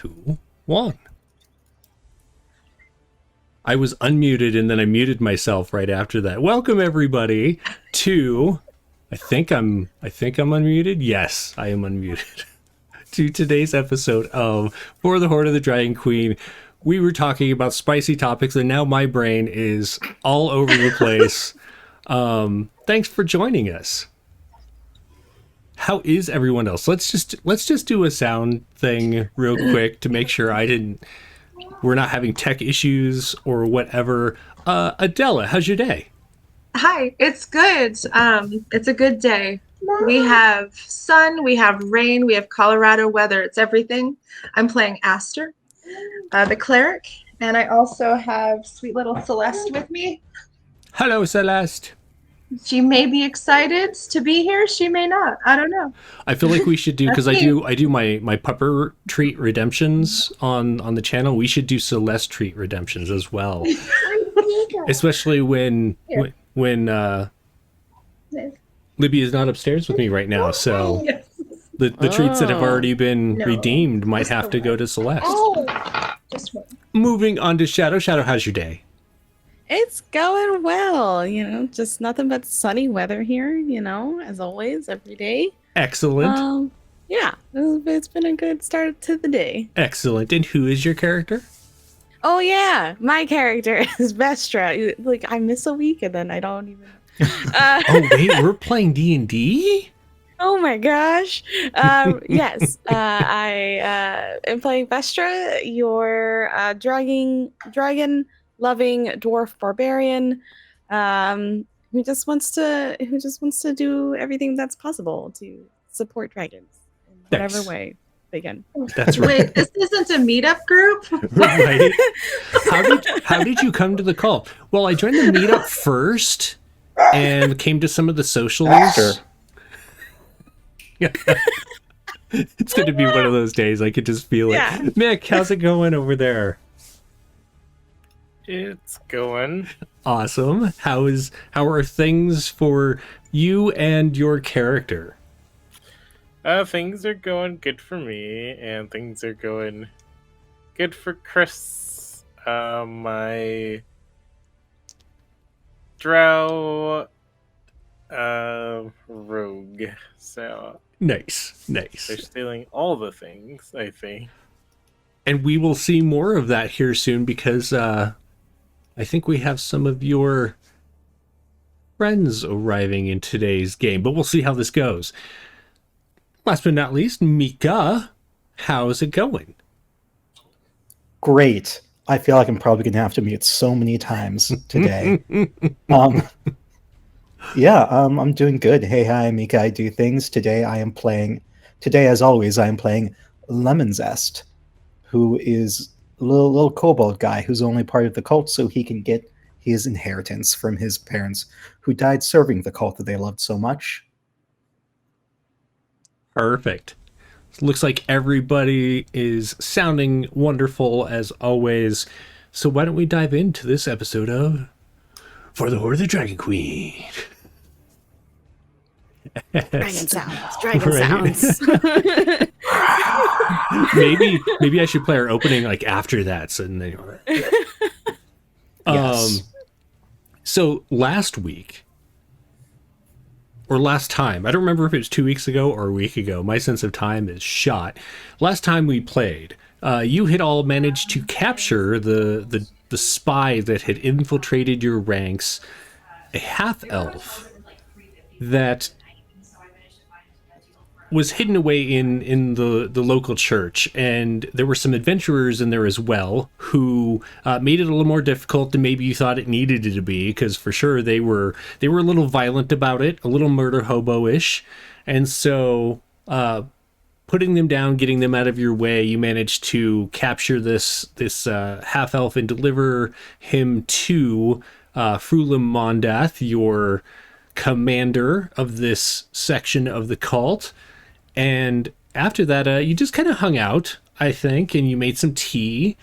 2, 1. I was unmuted and then I muted myself right after that. Welcome everybody to I think I'm unmuted. Yes, I am unmuted. To today's episode of For the Hoard of the Dragon Queen. We were talking about spicy topics and now my brain is all over the place. Thanks for joining us. How is everyone else? Let's just do a sound thing real quick to make sure we're not having tech issues or whatever. Adela, how's your day? Hi, it's good. It's a good day. We have sun, we have rain, we have Colorado weather. It's everything. I'm playing Aster, the cleric, and I also have sweet little Celeste with me. Hello, Celeste. She may be excited to be here. She may not. I don't know. I feel like we should do, because I do my pupper treat redemptions on the channel. We should do Celeste treat redemptions as well, especially when Libby is not upstairs with me right now. So Yes. the treats that have already been redeemed might have to go to Celeste. Just one. Moving on to Shadow. Shadow, how's your day? It's going well, just nothing but sunny weather here, as always, every day. Excellent. Yeah, it's been a good start to the day. Excellent. And who is your character? Oh yeah, my character is Vestra. Like, I miss a week and then I don't even... Oh wait, we're playing D&D? Oh my gosh. Yes, I am playing Vestra, your dragon loving dwarf barbarian, who just wants to do everything that's possible to support dragons in whatever way they can. That's right. Wait, this isn't a meetup group? Right. How did you come to the call? Well, I joined the meetup first and came to some of the socials. Yeah. It's going to be one of those days. I could just feel it. Yeah. Mick, how's it going over there? It's going Awesome. How are things for you and your character? things are going good for me, and things are going good for Chris. My drow rogue. So Nice. they're stealing all the things, I think. And we will see more of that here soon because I think we have some of your friends arriving in today's game, but we'll see how this goes. Last but not least, Mika, how's it going? Great. I feel like I'm probably going to have to meet so many times today. I'm doing good. Hey, hi, Mika. I do things. Today, as always, I am playing Lemon Zest, who is a little kobold guy who's only part of the cult so he can get his inheritance from his parents who died serving the cult that they loved so much. Perfect. Looks like everybody is sounding wonderful as always. So why don't we dive into this episode of For the Hoard of the Dragon Queen? Dragon sounds. maybe I should play our opening like after that. So Yes. So last week, or last time, I don't remember if it was 2 weeks ago or a week ago. My sense of time is shot. Last time we played, you had all managed to capture the spy that had infiltrated your ranks, a half-elf that was hidden away in the local church, and there were some adventurers in there as well who made it a little more difficult than maybe you thought it needed it to be, because for sure they were a little violent about it, a little murder hobo-ish, and so putting them down, getting them out of your way, you managed to capture this half-elf and deliver him to Frulim Mondath, your commander of this section of the cult. And after that, you just kind of hung out, I think, and you made some tea.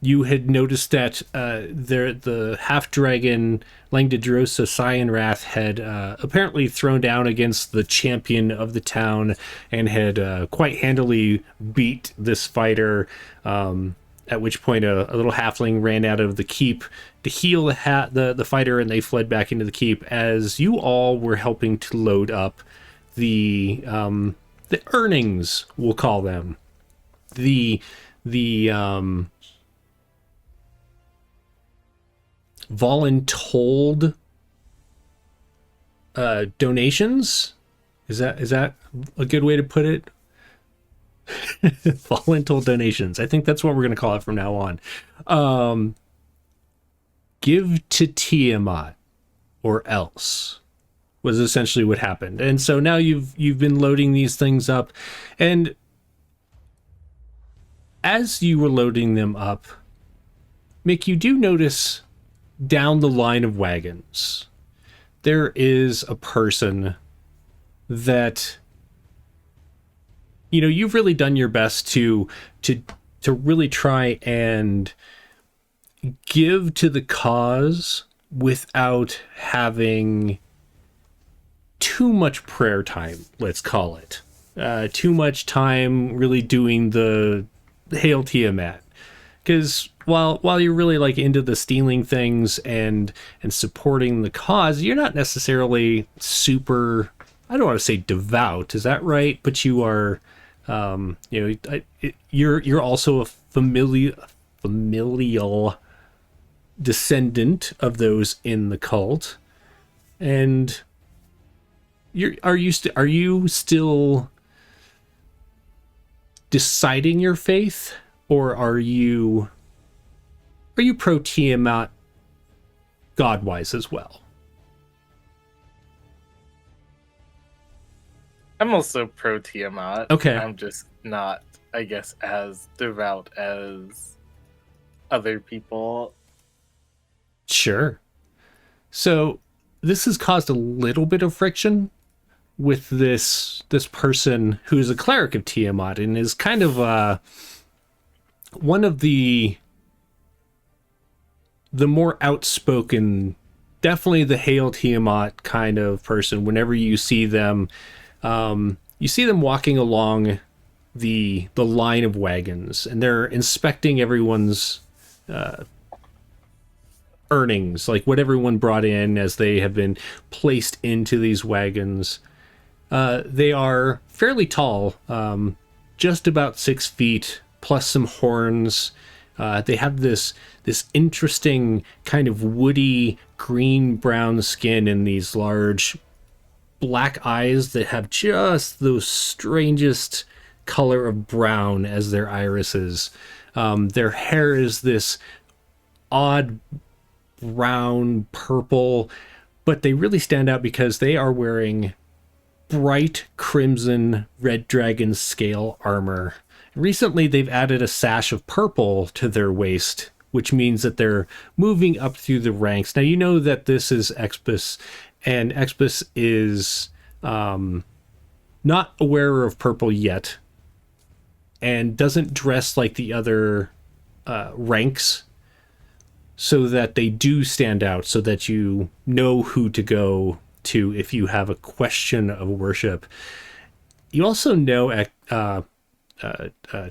you had noticed that the half dragon Langdedrosa Cyanrath had apparently thrown down against the champion of the town and had quite handily beat this fighter. At which point a little halfling ran out of the keep to heal the fighter, and they fled back into the keep as you all were helping to load up the earnings, we'll call them. The voluntold donations. Is that a good way to put it? Voluntold donations. I think that's what we're going to call it from now on. Give to Tiamat or else was essentially what happened. And so now you've been loading these things up, and as you were loading them up, Mick, you do notice down the line of wagons there is a person that, you know, you've really done your best to really try and give to the cause without having too much prayer time, let's call it. Too much time really doing the Hail Tiamat. Because while you're really like into the stealing things and supporting the cause, you're not necessarily super, I don't want to say devout, is that right? But you are, you're also a familial descendant of those in the cult. And are you still deciding your faith, or are you pro Tiamat god-wise as well? I'm also pro Tiamat. Okay. I'm just not, I guess, as devout as other people. Sure. So this has caused a little bit of friction with this person who's a cleric of Tiamat and is kind of one of the more outspoken, definitely the Hail Tiamat kind of person. Whenever you see them walking along the line of wagons, and they're inspecting everyone's earnings, like what everyone brought in as they have been placed into these wagons. They are fairly tall, just about 6 feet, plus some horns. They have this interesting kind of woody green-brown skin and these large black eyes that have just those strangest color of brown as their irises. Their hair is this odd brown purple, but they really stand out because they are wearing bright crimson red dragon scale armor. Recently they've added a sash of purple to their waist, which means that they're moving up through the ranks. Now you know that this is Expus, and Expus is not a wearer of purple yet and doesn't dress like the other ranks, so that they do stand out, so that you know who to go to if you have a question of worship. You also know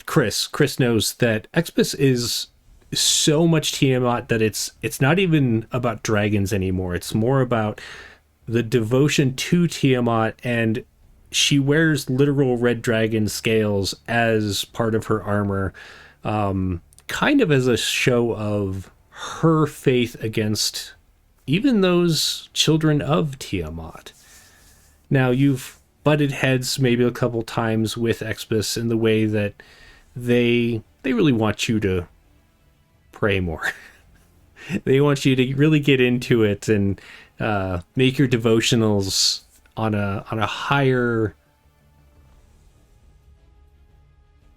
Chris knows that Expus is so much Tiamat that it's not even about dragons anymore. It's more about the devotion to Tiamat, and she wears literal red dragon scales as part of her armor, kind of as a show of her faith against even those children of Tiamat. Now, you've butted heads maybe a couple times with Expus in the way that they really want you to pray more. They want you to really get into it and make your devotionals on a higher,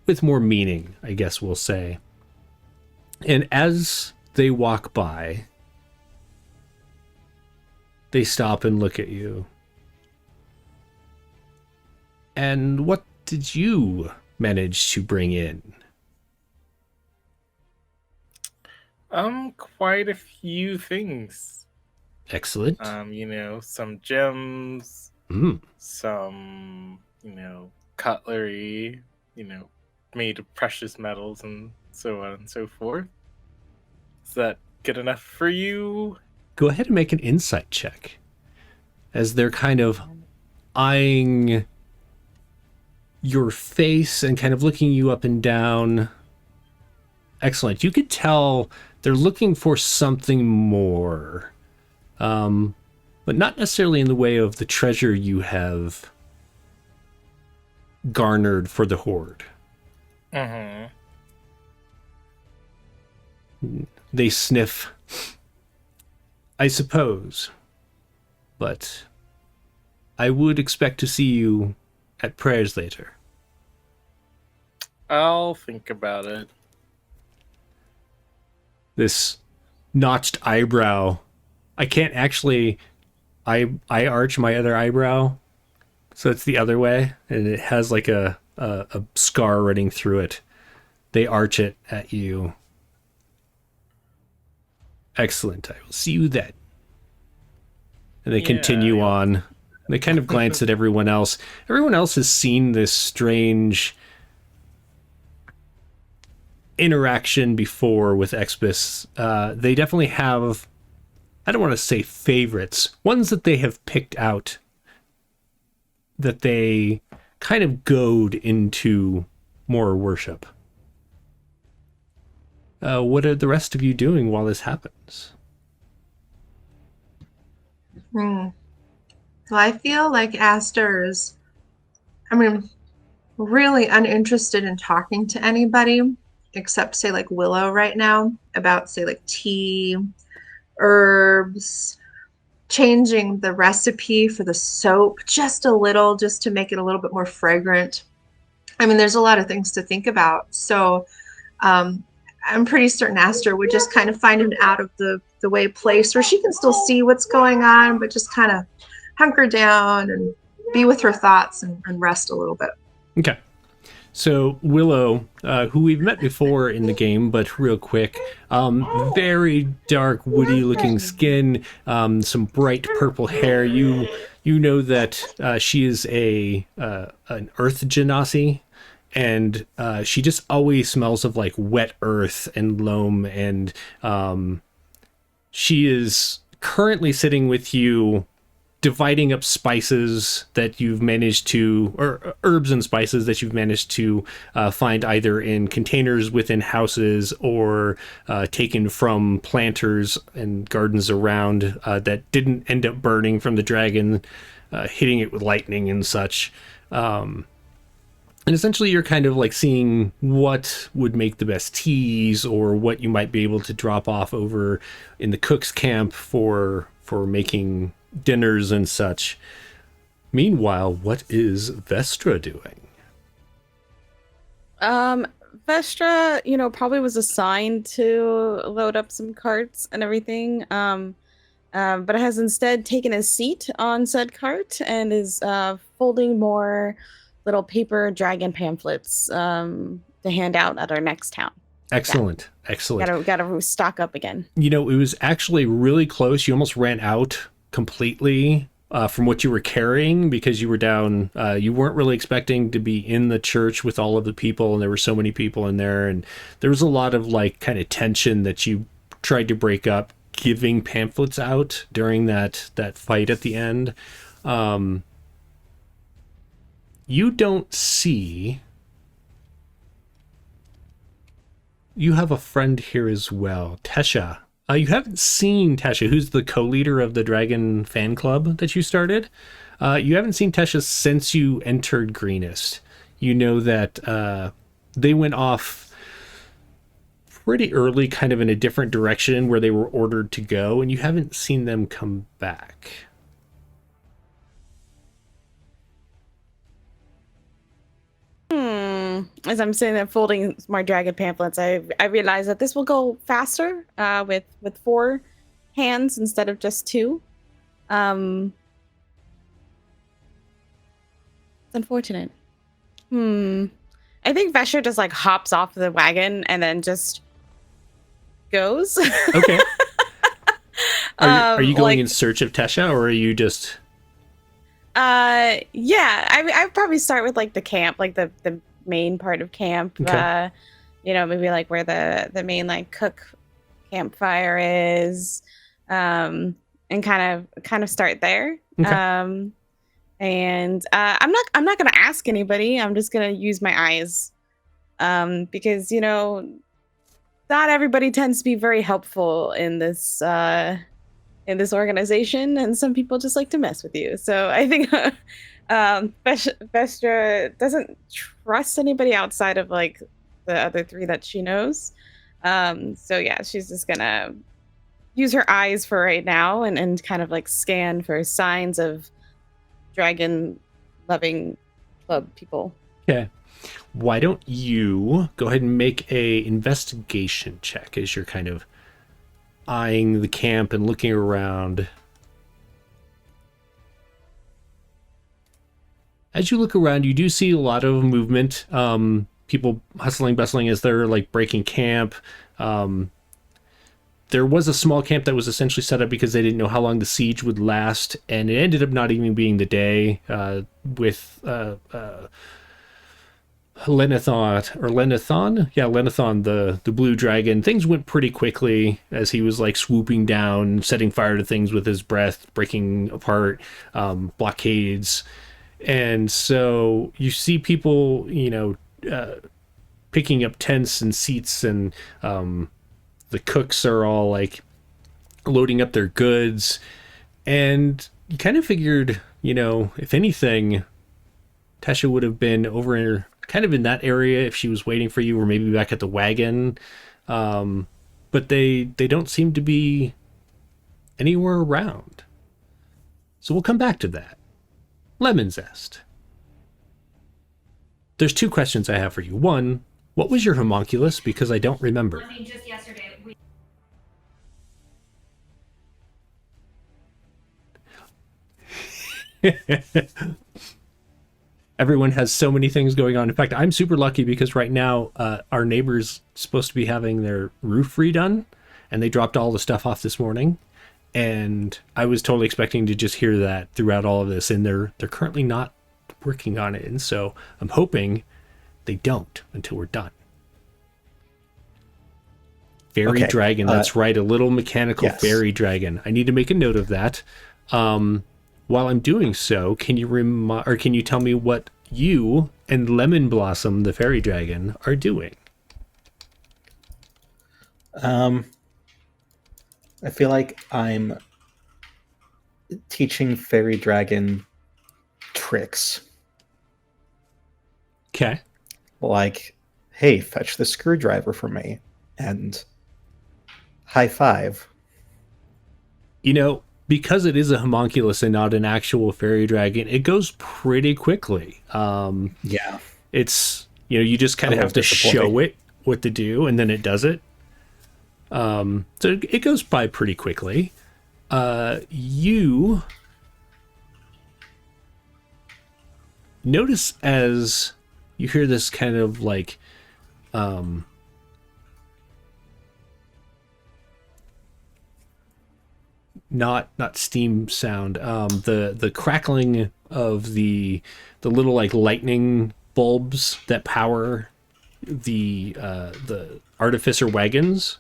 with more meaning, I guess we'll say. And as they walk by, they stop and look at you. And what did you manage to bring in? Quite a few things. Excellent. Some gems, Mm. some, cutlery, made of precious metals and so on and so forth. Is that good enough for you? Go ahead and make an insight check as they're kind of eyeing your face and kind of looking you up and down. Excellent. You could tell they're looking for something more, but not necessarily in the way of the treasure you have garnered for the Hoard. Mm-hmm. They sniff, I suppose, but I would expect to see you at prayers later. I'll think about it. This notched eyebrow. I can't actually I arch my other eyebrow, so it's the other way, and it has like a scar running through it. They arch it at you. Excellent. I will see you then. And they continue on. They kind of glance at everyone else. Everyone else has seen this strange interaction before with Expis. They definitely have, I don't want to say favorites, ones that they have picked out that they kind of goad into more worship. What are the rest of you doing while this happens? Well, I feel like Aster is, really uninterested in talking to anybody except, say, like Willow right now about, say, like tea, herbs, changing the recipe for the soap just a little, just to make it a little bit more fragrant. There's a lot of things to think about. So I'm pretty certain Aster would just kind of find an out of the way place where she can still see what's going on, but just kind of hunker down and be with her thoughts and rest a little bit. Okay. So Willow, who we've met before in the game, but real quick, very dark, woody-looking skin, some bright purple hair. You know that she is an earth genasi, and she just always smells of like wet earth and loam, and she is currently sitting with you, dividing up spices that you've managed to, or herbs and spices that you've managed to find either in containers within houses or taken from planters and gardens around that didn't end up burning from the dragon hitting it with lightning and such. And essentially you're kind of like seeing what would make the best teas or what you might be able to drop off over in the cook's camp for making dinners and such. Meanwhile, what is Vestra doing? Vestra, probably was assigned to load up some carts and everything. But has instead taken a seat on said cart and is folding more little paper dragon pamphlets to hand out at our next town. Excellent. Yeah. Excellent. Gotta stock up again. It was actually really close. You almost ran out completely from what you were carrying because you were down. You weren't really expecting to be in the church with all of the people, and there were so many people in there, and there was a lot of like kind of tension that you tried to break up, giving pamphlets out during that fight at the end. You don't see. You have a friend here as well, Tesha. You haven't seen Tesha, who's the co-leader of the Dragon fan club that you started. You haven't seen Tesha since you entered Greenest. You know that they went off pretty early, kind of in a different direction where they were ordered to go, and you haven't seen them come back. As I'm sitting there folding my dragon pamphlets, I realize that this will go faster with 4 hands instead of just 2. It's unfortunate. I think Vesher just like hops off the wagon and then just goes. Okay. Are you going like, in search of Tesha, or are you just? yeah, I would probably start with like the camp, like the main part of camp. Okay. You know, maybe like where the main like cook campfire is, and kind of start there. Okay. And I'm not gonna ask anybody. I'm just gonna use my eyes, because you know, not everybody tends to be very helpful in this organization, and some people just like to mess with you. So I think Vestra doesn't trust anybody outside of like the other three that she knows. So yeah, she's just gonna use her eyes for right now and kind of like scan for signs of dragon loving club people. Okay. Why don't you go ahead and make a investigation check as you're kind of eyeing the camp and looking around. As you look around, you do see a lot of movement. People hustling, bustling as they're like breaking camp. There was a small camp that was essentially set up because they didn't know how long the siege would last, and it ended up not even being the day with Lenithon, the blue dragon. Things went pretty quickly as he was like swooping down, setting fire to things with his breath, breaking apart blockades. And so you see people, picking up tents and seats, and the cooks are all like loading up their goods. And you kind of figured, if anything, Tesha would have been over kind of in that area if she was waiting for you, or maybe back at the wagon. But they don't seem to be anywhere around. So we'll come back to that. Lemon Zest. There's two questions I have for you. One, what was your homunculus? Because I don't remember. I mean, just yesterday. Everyone has so many things going on. In fact, I'm super lucky because right now our neighbor's supposed to be having their roof redone, and they dropped all the stuff off this morning. And I was totally expecting to just hear that throughout all of this, and they're currently not working on it. And so I'm hoping they don't until we're done. Fairy dragon, that's right, a little mechanical fairy dragon. I need to make a note of that. While I'm doing so, can you tell me what you and Lemon Blossom, the fairy dragon, are doing? I feel like I'm teaching fairy dragon tricks. Okay. Like, hey, fetch the screwdriver for me, and high five. Because it is a homunculus and not an actual fairy dragon, it goes pretty quickly. Yeah. It's, you just kind of have to show it what to do, and then it does it. So it goes by pretty quickly. You notice as you hear this kind of like, not steam sound, the crackling of the little like lightning bulbs that power the artificer wagons.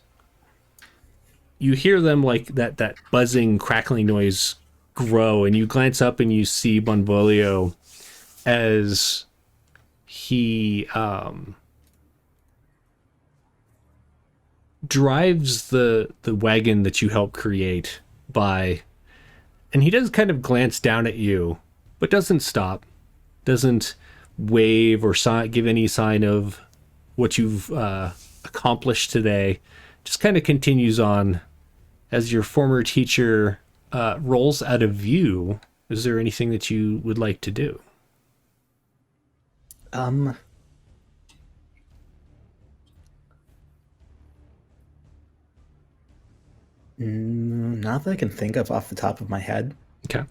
You hear them like that buzzing, crackling noise grow, and you glance up and you see Bonvolio as he drives the wagon that you helped create by, and he does kind of glance down at you, but doesn't stop, doesn't wave or give any sign of what you've accomplished today. Just kind of continues on as your former teacher rolls out of view. Is there anything that you would like to do? Not that I can think of off the top of my head. Okay.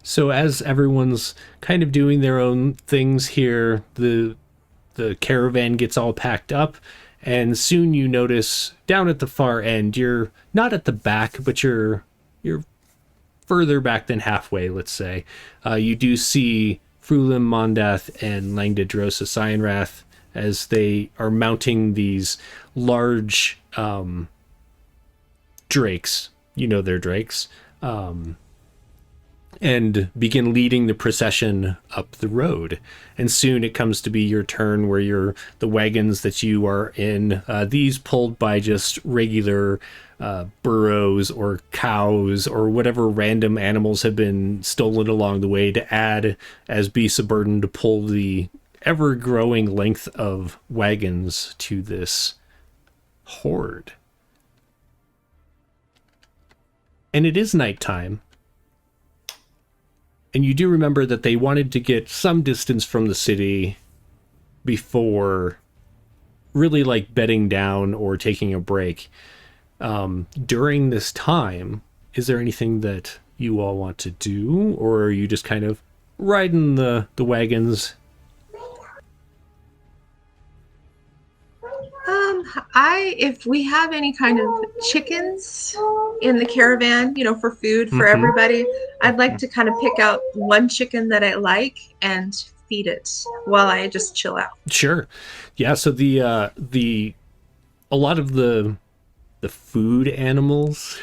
So as everyone's kind of doing their own things here, the caravan gets all packed up, And soon you notice down at the far end, you're not at the back, but you're further back than halfway, let's say. You do see Frulim, Mondath, and Langdedrosa Cyanrath as they are mounting these large drakes. You know they're drakes. And begin leading the procession up the road. And soon it comes to be your turn where the wagons that you are in, these pulled by just regular burros or cows or whatever random animals have been stolen along the way to add as beasts of burden to pull the ever-growing length of wagons to this hoard. And it is nighttime. And you do remember that they wanted to get some distance from the city before really like bedding down or taking a break. During this time, is there anything that you all want to do? Or are you just kind of riding the wagons? If we have any kind of chickens in the caravan, for food for everybody, I'd like to kind of pick out one chicken that I like and feed it while I just chill out. Sure. Yeah, so a lot of the food animals,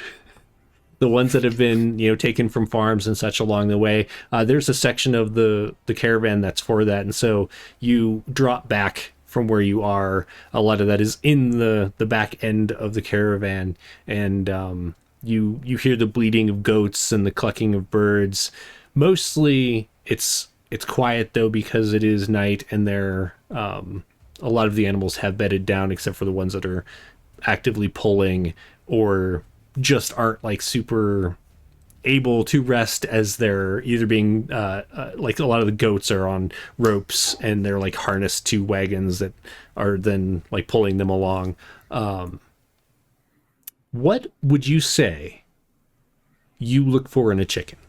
the ones that have been, taken from farms and such along the way, there's a section of the caravan that's for that. And so you drop back from where you are. A lot of that is in the back end of the caravan, and you hear the bleating of goats and the clucking of birds. Mostly it's quiet though, because it is night, and there a lot of the animals have bedded down except for the ones that are actively pulling or just aren't like super able to rest, as they're either being like a lot of the goats are on ropes and they're like harnessed to wagons that are then like pulling them along. What would you say you look for in a chicken?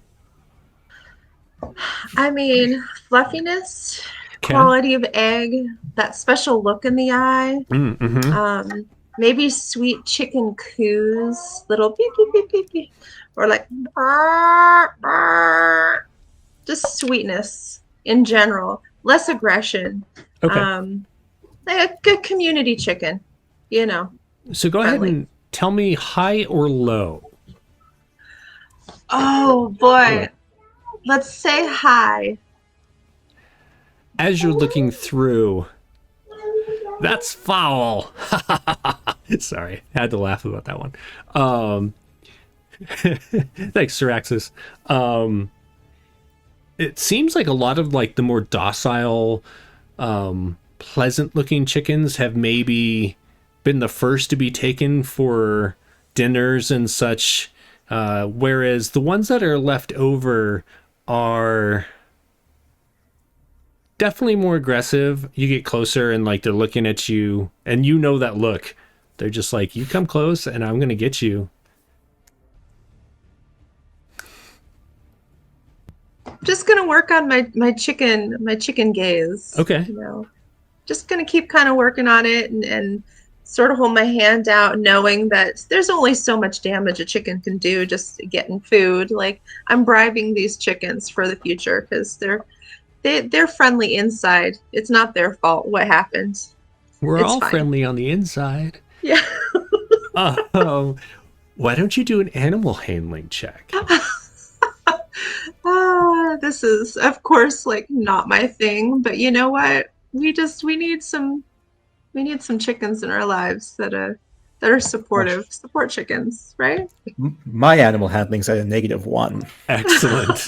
I mean, fluffiness, Okay. quality of egg, that special look in the eye. Mm-hmm. Maybe sweet chicken coos, little beep beep beep beep beep, or like "Arr, arr." Just sweetness in general, less aggression. Okay. Like a good community chicken, So go ahead friendly. and tell me high or low. Oh boy, let's say hi. As you're looking through, that's foul. Sorry, had to laugh about that one. Thanks, Syraxis. It seems like a lot of like the more docile, pleasant looking chickens have maybe been the first to be taken for dinners and such, whereas the ones that are left over are definitely more aggressive. You get closer and like they're looking at you, and that look. They're just like, you come close and I'm gonna get you. Just gonna work on my chicken gaze. Okay. Just gonna keep kind of working on it and sort of hold my hand out, knowing that there's only so much damage a chicken can do just getting food. Like, I'm bribing these chickens for the future because they're friendly inside. It's not their fault what happened. We're It's all fine. friendly on the inside. Yeah. Why don't you do an animal handling check? This is, of course, like not my thing, but you know what? We need some chickens in our lives that are supportive. Support chickens, right? My animal handling's at a -1. Excellent.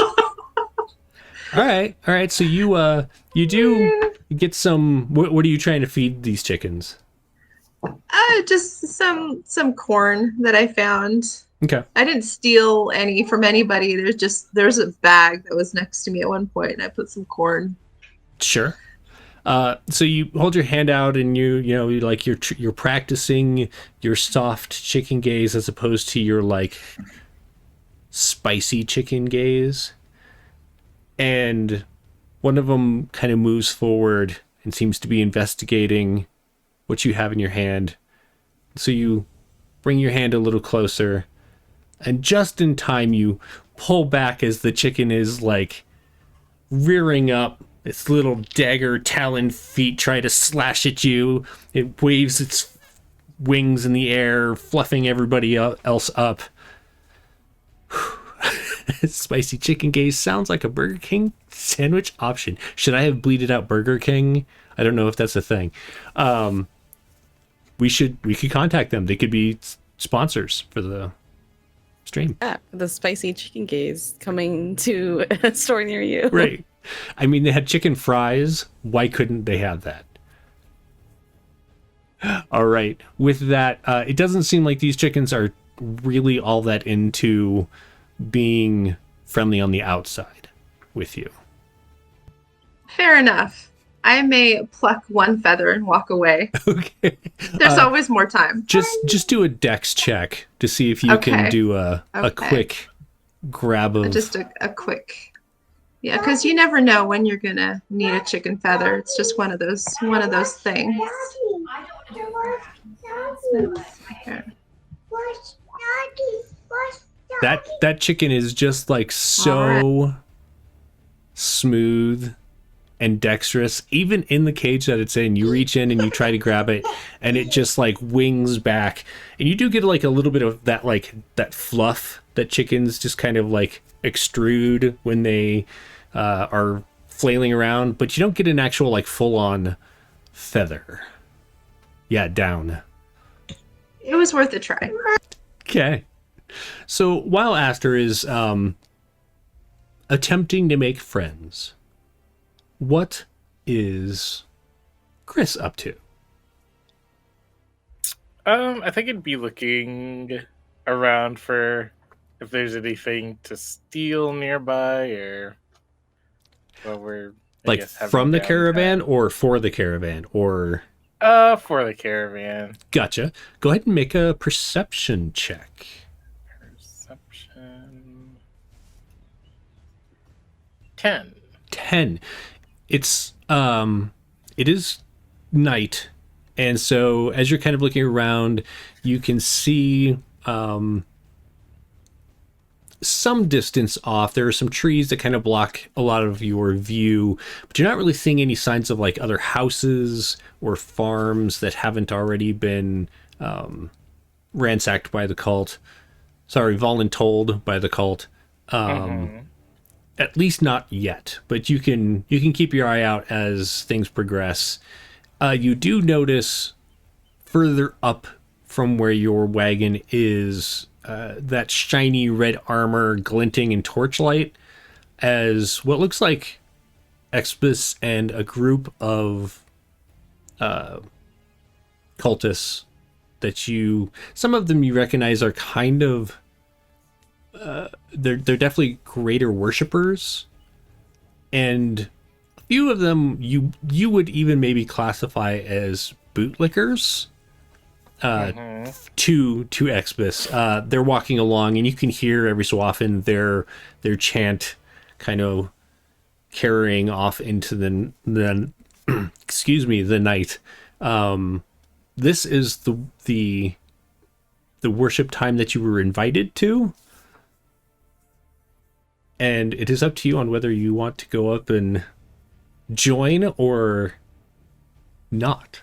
All right. So you do get some. What are you trying to feed these chickens? Just some corn that I found. Okay. I didn't steal any from anybody. There's a bag that was next to me at one point, and I put some corn. Sure. So you hold your hand out, and you're practicing your soft chicken gaze as opposed to your like spicy chicken gaze. And one of them kind of moves forward and seems to be investigating what you have in your hand. So you bring your hand a little closer, and just in time you pull back as the chicken is like rearing up. Its little dagger talon feet try to slash at you. It waves its wings in the air, fluffing everybody else up. Spicy chicken gaze sounds like a Burger King sandwich option. Should I have bleated out Burger King? I don't know if that's a thing. We could contact them. They could be sponsors for the stream. Yeah, the spicy chicken gaze coming to a store near you. Right. I mean, they had chicken fries. Why couldn't they have that? All right. With that, it doesn't seem like these chickens are really all that into being friendly on the outside with you. Fair enough. I may pluck one feather and walk away. Okay. There's always more time. Just do a dex check to see if you can Okay. do a Okay. quick grab of... Just a quick. Yeah, because you never know when you're gonna need a chicken feather. It's just one of those things. Here. That chicken is just like so smooth and dexterous. Even in the cage that it's in, you reach in and you try to grab it, and it just like wings back. And you do get like a little bit of that, like that fluff that chickens just kind of like extrude when they are flailing around, but you don't get an actual like full-on feather. Yeah, down. It was worth a try. Okay. So while Aster is attempting to make friends, what is Chris up to? I think I'd be looking around for if there's anything to steal nearby, or well, we're I Like guess, having from the downtime. caravan or for the caravan or... For the caravan. Gotcha. Go ahead and make a perception check. Perception. 10. 10. It is night, and so as you're kind of looking around, you can see some distance off there are some trees that kind of block a lot of your view, but you're not really seeing any signs of like other houses or farms that haven't already been ransacked by the cult. Sorry, voluntold by the cult. At least not yet, but you can keep your eye out as things progress. You do notice further up from where your wagon is that shiny red armor glinting in torchlight as what looks like Expus and a group of cultists that some of them you recognize are kind of they're definitely greater worshippers, and a few of them you would even maybe classify as bootlickers to Expus. They're walking along, and you can hear every so often their chant kind of carrying off into the excuse me, the night. This is the worship time that you were invited to, and it is up to you on whether you want to go up and join or not.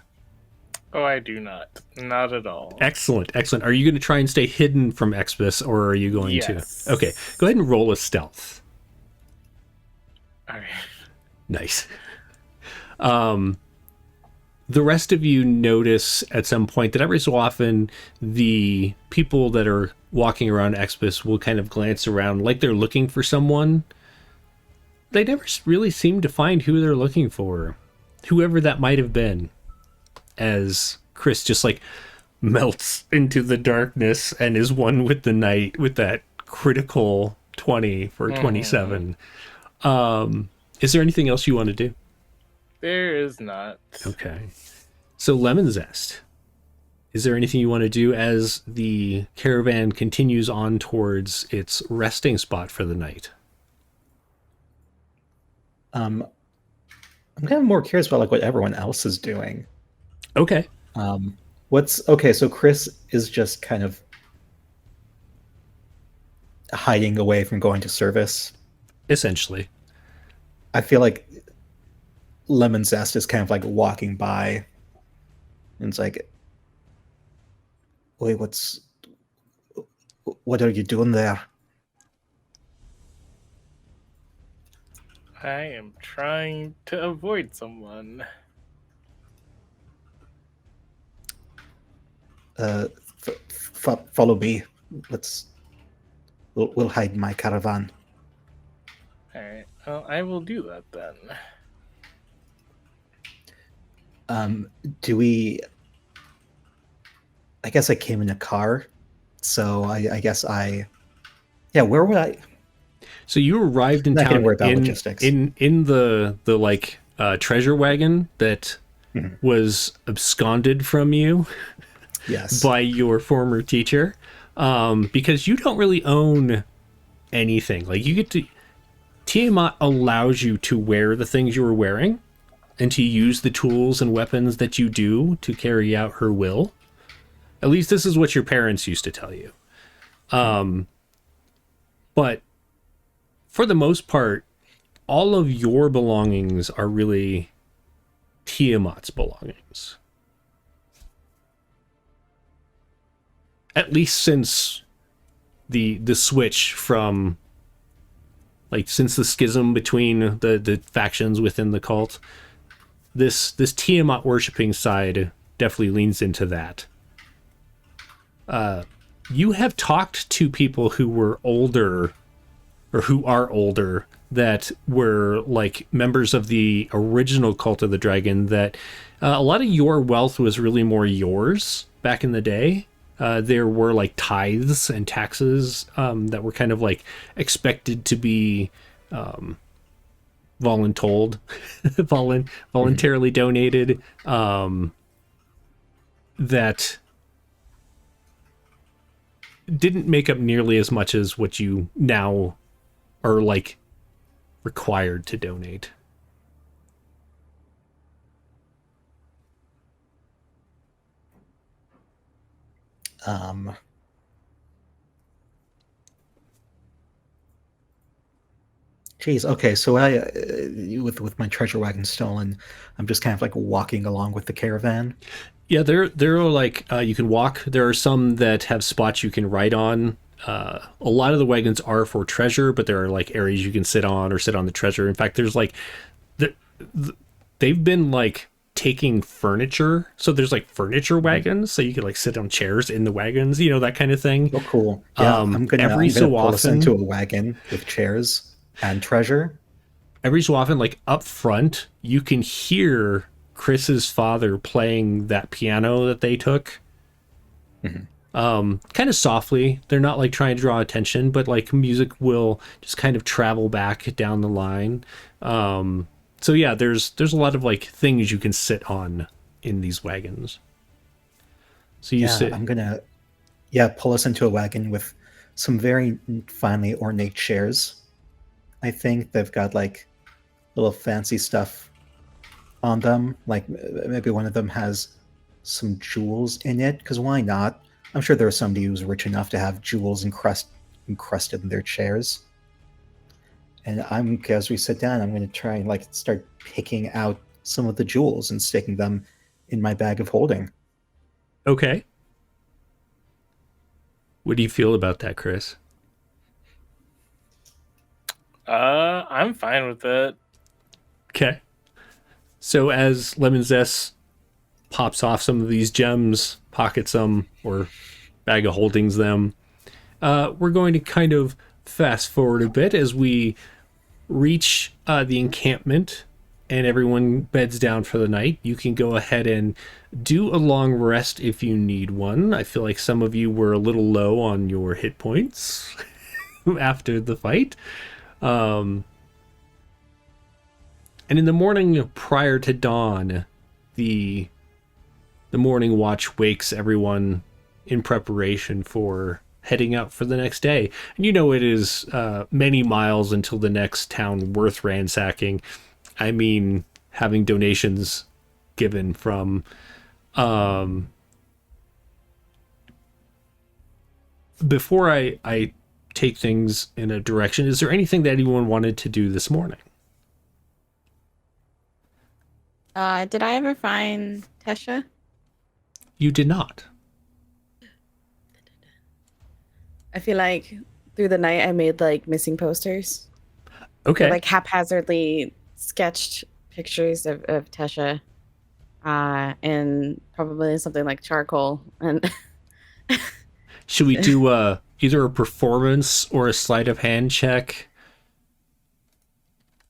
Oh, I do not. Not at all. Excellent. Are you going to try and stay hidden from Expus, or are you going Yes. to? Okay, go ahead and roll a stealth. All right. Nice. The rest of you notice at some point that every so often the people that are walking around Expus will kind of glance around like they're looking for someone. They never really seem to find who they're looking for, whoever that might have been, as Chris just like melts into the darkness and is one with the night with that critical 20 for 27. Is there anything else you want to do? There is not. Okay. So Lemon Zest, is there anything you want to do as the caravan continues on towards its resting spot for the night? I'm kind of more curious about like what everyone else is doing. Okay. What's okay? So Chris is just kind of hiding away from going to service. Essentially. I feel like Lemon Zest is kind of like walking by, and it's like, "Wait, what are you doing there?" I am trying to avoid someone. Follow me. We'll hide in my caravan. Alright, well, I will do that then. Do we? I guess I came in a car, so I guess I. Yeah, where would I? So you arrived in Not gonna town worry about logistics. in the like treasure wagon that was absconded from you Yes. by your former teacher, because you don't really own anything. Like you get to Tiamat allows you to wear the things you were wearing and to use the tools and weapons that you do to carry out her will. At least this is what your parents used to tell you. But for the most part, all of your belongings are really Tiamat's belongings. At least since the switch from, like, since the schism between the factions within the cult, this Tiamat worshipping side definitely leans into that. You have talked to people who were older, or who are older, that were like members of the original Cult of the Dragon, that a lot of your wealth was really more yours back in the day. There were like tithes and taxes that were kind of like expected to be voluntarily donated, that didn't make up nearly as much as what you now are like required to donate. Geez. Okay. So with my treasure wagon stolen, I'm just kind of like walking along with the caravan. Yeah, there are like you can walk. There are some that have spots you can ride on. A lot of the wagons are for treasure, but there are like areas you can sit on or sit on the treasure. In fact, there's like they've been like taking furniture, so there's like furniture wagons, so you can like sit on chairs in the wagons, you know, that kind of thing. Oh, cool. Yeah, I'm gonna so pull us often- into a wagon with chairs and treasure. Every so often, like up front, you can hear Chris's father playing that piano that they took. Kind of softly. They're not like trying to draw attention, but like music will just kind of travel back down the line. So yeah, there's a lot of like things you can sit on in these wagons. So you sit. I'm gonna pull us into a wagon with some very finely ornate chairs. I think they've got like little fancy stuff on them. Like maybe one of them has some jewels in it, because why not? I'm sure there's somebody who's rich enough to have jewels encrusted in their chairs. And as we sit down, I'm going to try and like start picking out some of the jewels and sticking them in my bag of holding. Okay. What do you feel about that, Chris? I'm fine with it. Okay. So as Lemon Zest pops off some of these gems, pockets them, or bag of holdings them, we're going to kind of fast forward a bit as we reach the encampment and everyone beds down for the night. You can go ahead and do a long rest if you need one. I feel like some of you were a little low on your hit points after the fight. And in the morning prior to dawn, the morning watch wakes everyone in preparation for heading out for the next day. And you know it is many miles until the next town worth ransacking. I mean, having donations given from Before I take things in a direction, is there anything that anyone wanted to do this morning? Did I ever find Tesha? You did not. I feel like through the night I made like missing posters. Okay. I, like haphazardly sketched pictures of Tesha. And probably something like charcoal. And Should we do either a performance or a sleight of hand check?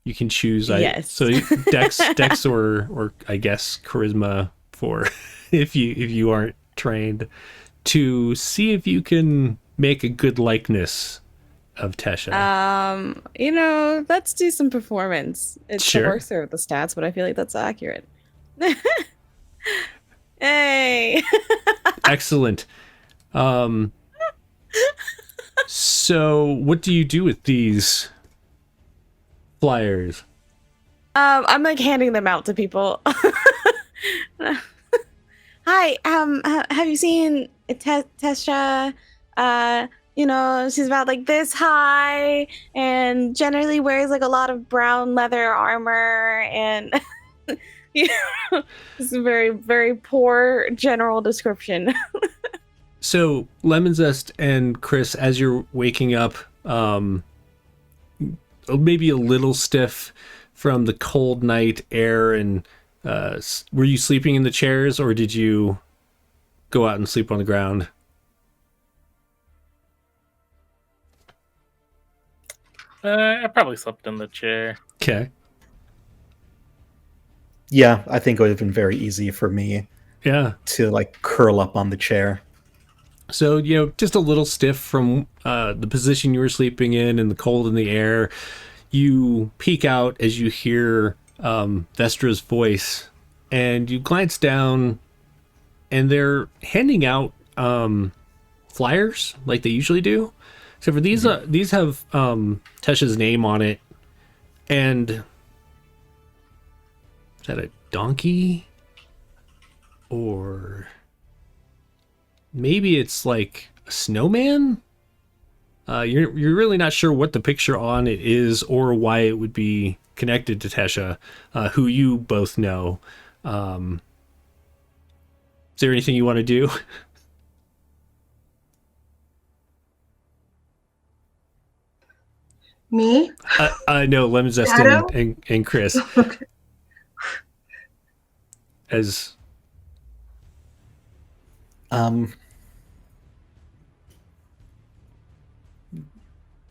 You can choose. Yes. So Dex or I guess charisma for if you aren't trained, to see if you can make a good likeness of Tesha. Let's do some performance. It's Sure. the worser of the stats, but I feel like that's accurate. Hey. Excellent. So what do you do with these flyers? I'm like handing them out to people. Hi, have you seen Tesha? She's about like this high and generally wears like a lot of brown leather armor and it's a very, very poor general description. So Lemon Zest and Chris, as you're waking up, maybe a little stiff from the cold night air, and were you sleeping in the chairs or did you go out and sleep on the ground? I probably slept in the chair. Okay. Yeah, I think it would have been very easy for me Yeah. to like curl up on the chair. So, just a little stiff from the position you were sleeping in and the cold in the air. You peek out as you hear Vestra's voice, and you glance down, and they're handing out flyers like they usually do. So for these have Tesha's name on it, and is that a donkey? Or maybe it's like a snowman? You're really not sure what the picture on it is or why it would be connected to Tesha, who you both know. Is there anything you want to do? Me? No, Lemon Zest Shadow? and Chris. Okay. As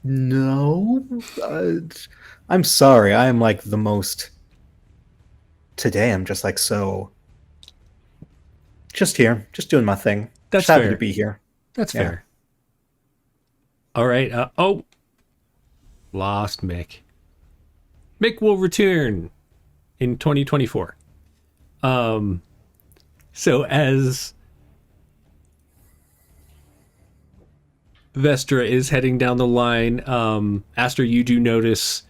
No, I'm sorry. I'm like the most. Today, I'm just like so. Just here, just doing my thing. That's just happy fair. to be here. That's Yeah. fair. All right. Lost Mick. Mick will return in 2024. So as Vestra is heading down the line, Aster, you do notice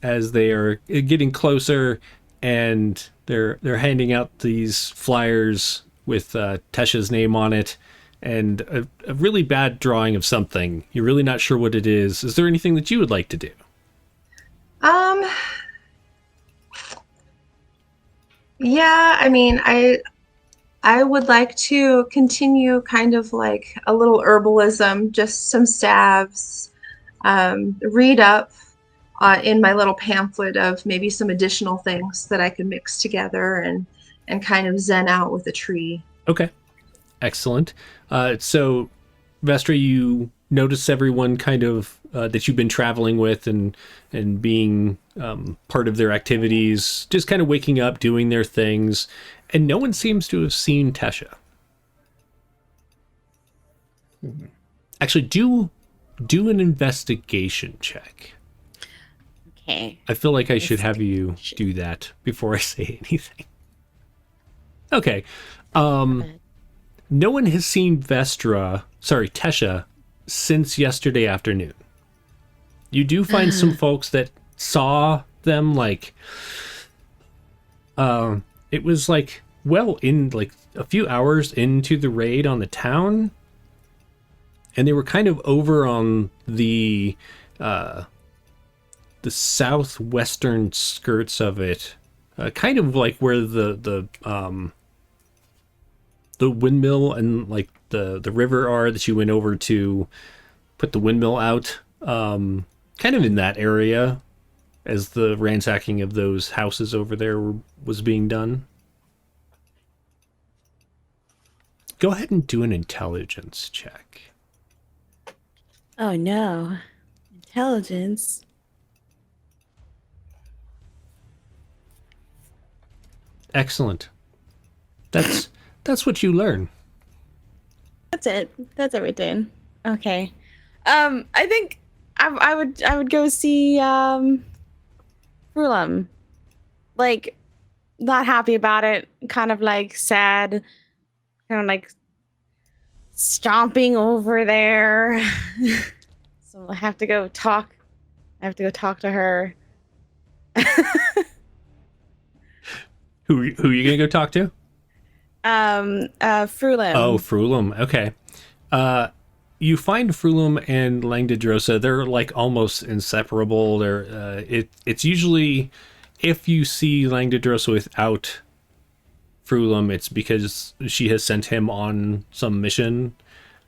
as they are getting closer and they're handing out these flyers with Tesha's name on it and a really bad drawing of something. You're really not sure what it is. Is there anything that you would like to do? Yeah, I mean, I would like to continue kind of like a little herbalism, just some salves, read up in my little pamphlet of maybe some additional things that I could mix together and kind of zen out with a tree. Okay. Excellent. So, Vestra, you notice everyone kind of that you've been traveling with and being part of their activities, just kind of waking up, doing their things, and no one seems to have seen Tesha. Actually, do an investigation check. Okay. I feel like I should have you do that before I say anything. Okay. No one has seen Tesha since yesterday afternoon. You do find some folks that saw them, like, it was like, well, in like a few hours into the raid on the town, and they were kind of over on the southwestern skirts of it, kind of like where the windmill and like the river are that you went over to put the windmill out, kind of in that area as the ransacking of those houses over there was being done. Go ahead and do an intelligence check. Oh no. Intelligence. Excellent. That's what you learn. That's it. That's everything. Okay. I think I would go see Frulam. Like, not happy about it, kind of like sad, kind of like stomping over there. So I have to go talk. I have to go talk to her. Who are you gonna go talk to? Frulam. Oh, Frulam. Okay. You find Frulam and Langdedrosa. They're like almost inseparable. They're it's usually, if you see Langdedrosa without Frulam, it's because she has sent him on some mission,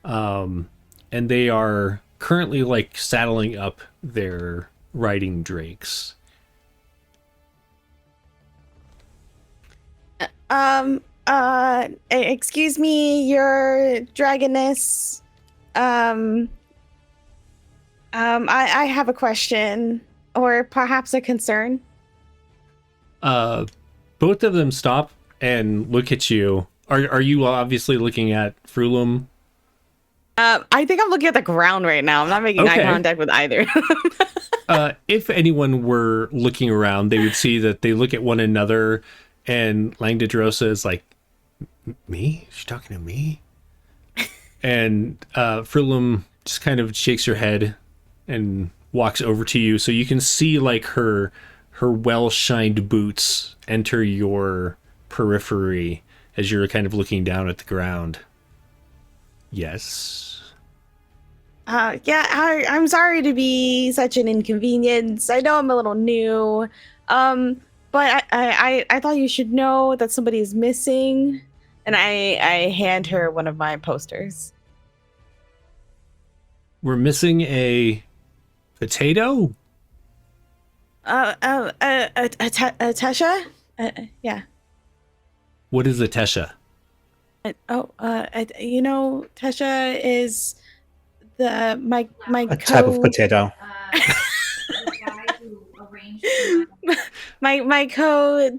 and they are currently like saddling up their riding drakes. Excuse me, your dragoness. I have a question, or perhaps a concern. Both of them stop and look at you. Are you obviously looking at Frulam? I think I'm looking at the ground right now. I'm not making eye contact with either. If anyone were looking around, they would see that they look at one another, and Langdedrosa is like, "Me? Is she talking to me?" And Frulam just kind of shakes her head and walks over to you, so you can see like her well-shined boots enter your periphery as you're kind of looking down at the ground. Yes. Yeah, I'm sorry to be such an inconvenience. I know I'm a little new, but I thought you should know that somebody is missing, and I hand her one of my posters. We're missing a potato? Tesha? Yeah. What is a Tesha? You know, Tesha is my A type of potato. my co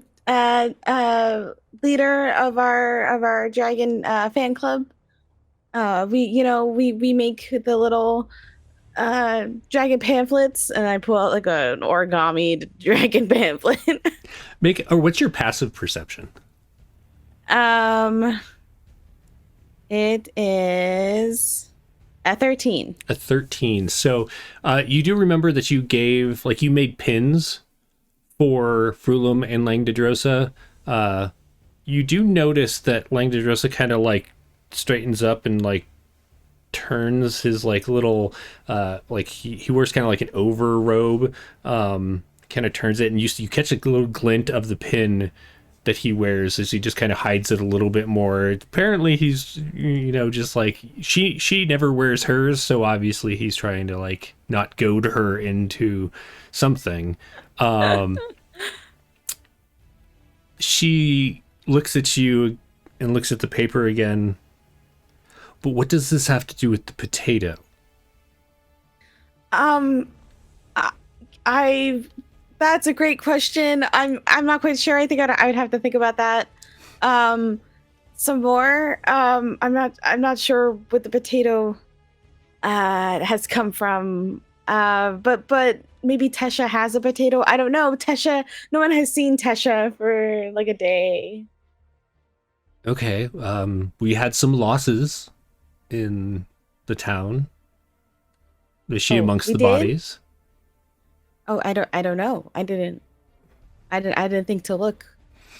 leader of our dragon fan club. We make the little dragon pamphlets, and I pull out like an origami dragon pamphlet. What's your passive perception? It is a 13. A 13. So you do remember that you made pins for Frulam and Langdedrosa. You do notice that Langdedrosa kind of like straightens up and like turns his like little like he wears kind of like an over robe, kind of turns it, and you catch a little glint of the pin that he wears as he just kind of hides it a little bit more. Apparently he's, just like she never wears hers, so obviously he's trying to like not goad her into something. She looks at you and looks at the paper again. But what does this have to do with the potato? That's a great question. I'm not quite sure. I think I would have to think about that some more. I'm not sure what the potato has come from. But maybe Tesha has a potato. I don't know. Tesha, no one has seen Tesha for like a day. Okay. We had some losses in the town. Is she amongst the bodies? Oh, I don't know. I didn't think to look.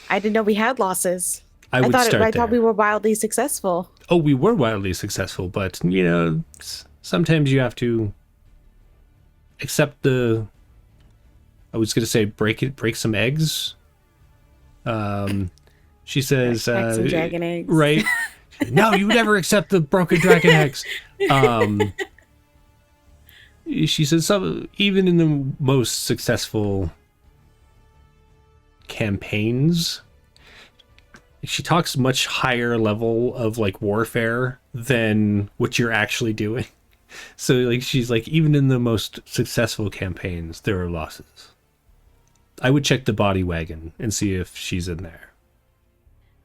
I didn't know we had losses. I would start I there. thought we were wildly successful. Oh, we were wildly successful, but sometimes you have to accept the. I was gonna say break some eggs. She says, Crack some dragon eggs. right? No, you would never accept the broken dragon eggs. She says, even in the most successful campaigns, she talks much higher level of like warfare than what you're actually doing. So like she's like, even in the most successful campaigns, there are losses. I would check the body wagon and see if she's in there.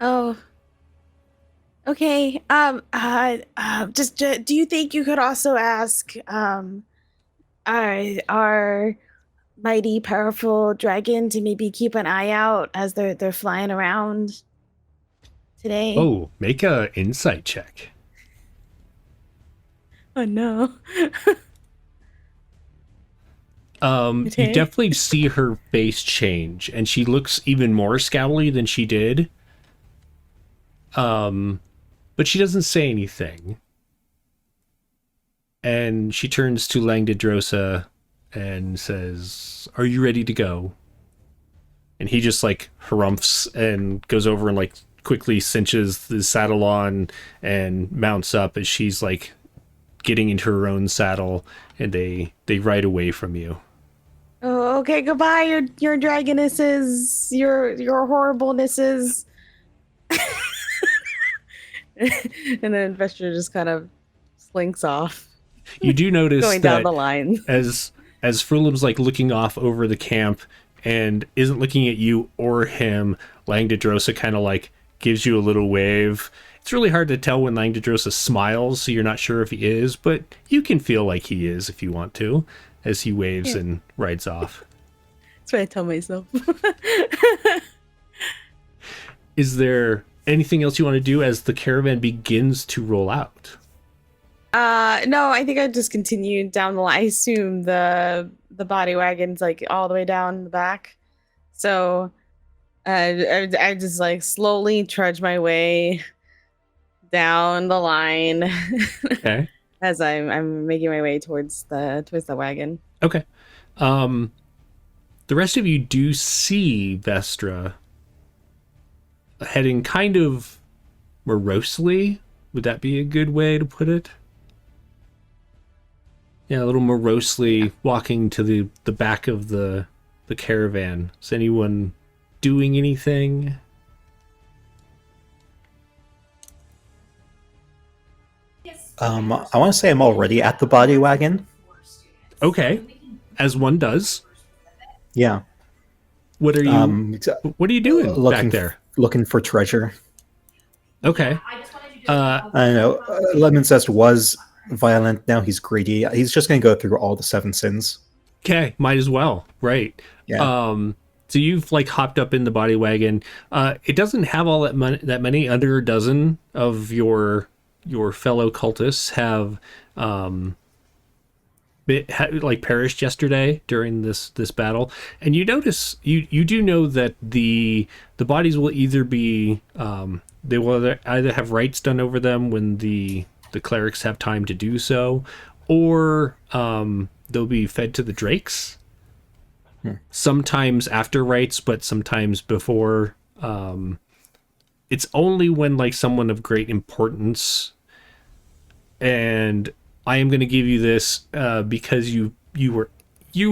Oh. Okay. Just do you think you could also ask our mighty powerful dragon to maybe keep an eye out as they're flying around today? Oh, make a insight check. Oh no. You definitely see her face change, and she looks even more scowly than she did. But she doesn't say anything. And she turns to Langdedrosa and says, "Are you ready to go?" And he just like harumphs and goes over and like quickly cinches the saddle on and mounts up as she's like getting into her own saddle, and they ride away from you. Oh, okay. Goodbye, your dragonesses, your horriblenesses. And then Vestra just kind of slinks off. You do notice going down the line as Frulim's like looking off over the camp and isn't looking at you or him. Langdedrosa kind of like gives you a little wave. It's really hard to tell when Langdedrosa smiles, so you're not sure if he is, but you can feel like he is if you want to, as he waves and rides off. That's what I tell myself. Is there anything else you want to do as the caravan begins to roll out? No, I think I just continue down the line. I assume the body wagon's like all the way down the back, so I just like slowly trudge my way down the line. Okay. As I'm making my way towards the wagon. Okay. The rest of you do see Vestra heading kind of morosely. Would that be a good way to put it? Yeah, a little morosely walking to the back of the caravan. Is anyone doing anything? I want to say I'm already at the body wagon. Okay, as one does. Yeah. What are you doing back there? Looking for treasure. Okay. I don't know. Lemon Zest was violent. Now he's greedy. He's just going to go through all the 7 sins. Okay, might as well. Right. Yeah. So you've like hopped up in the body wagon. It doesn't have all that many. Under a dozen of your fellow cultists have like perished yesterday during this battle, and you notice you do know that the bodies will either be they will either have rites done over them when the clerics have time to do so, or they'll be fed to the drakes. Sometimes after rites, but sometimes before. It's only when like someone of great importance, and I am going to give you this because you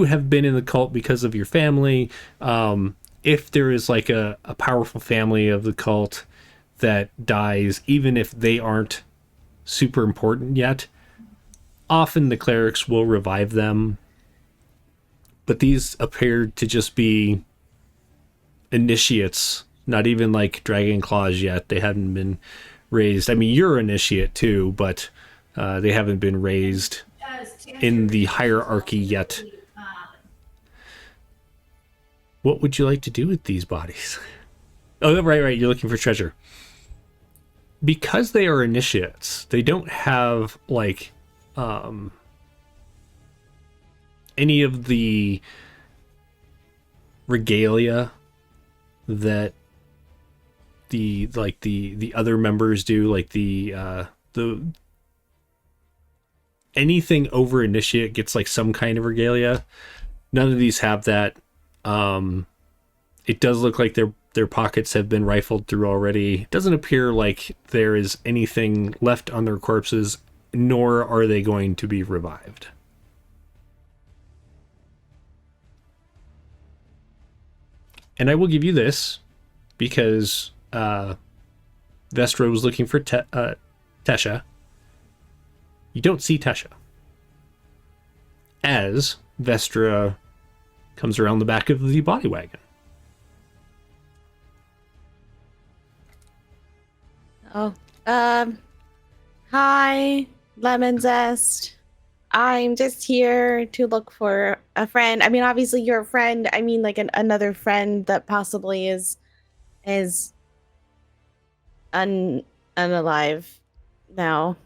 have been in the cult because of your family. If there is like a powerful family of the cult that dies, even if they aren't super important yet, often the clerics will revive them. But these appear to just be initiates, not even like dragon claws yet. They haven't been raised. I mean, you're initiate too, but they haven't been raised in the hierarchy yet. What would you like to do with these bodies? Oh, right. You're looking for treasure. Because they are initiates, they don't have like any of the regalia that the other members do, like the anything over initiate gets like some kind of regalia. None of these have that. It does look like their pockets have been rifled through already. It doesn't appear like there is anything left on their corpses, nor are they going to be revived. And I will give you this, because Vestra was looking for Tesha. You don't see Tesha, as Vestra comes around the back of the body wagon. Oh, hi, Lemon Zest. I'm just here to look for a friend. I mean, obviously you're a friend. I mean, like another friend that possibly is unalive now.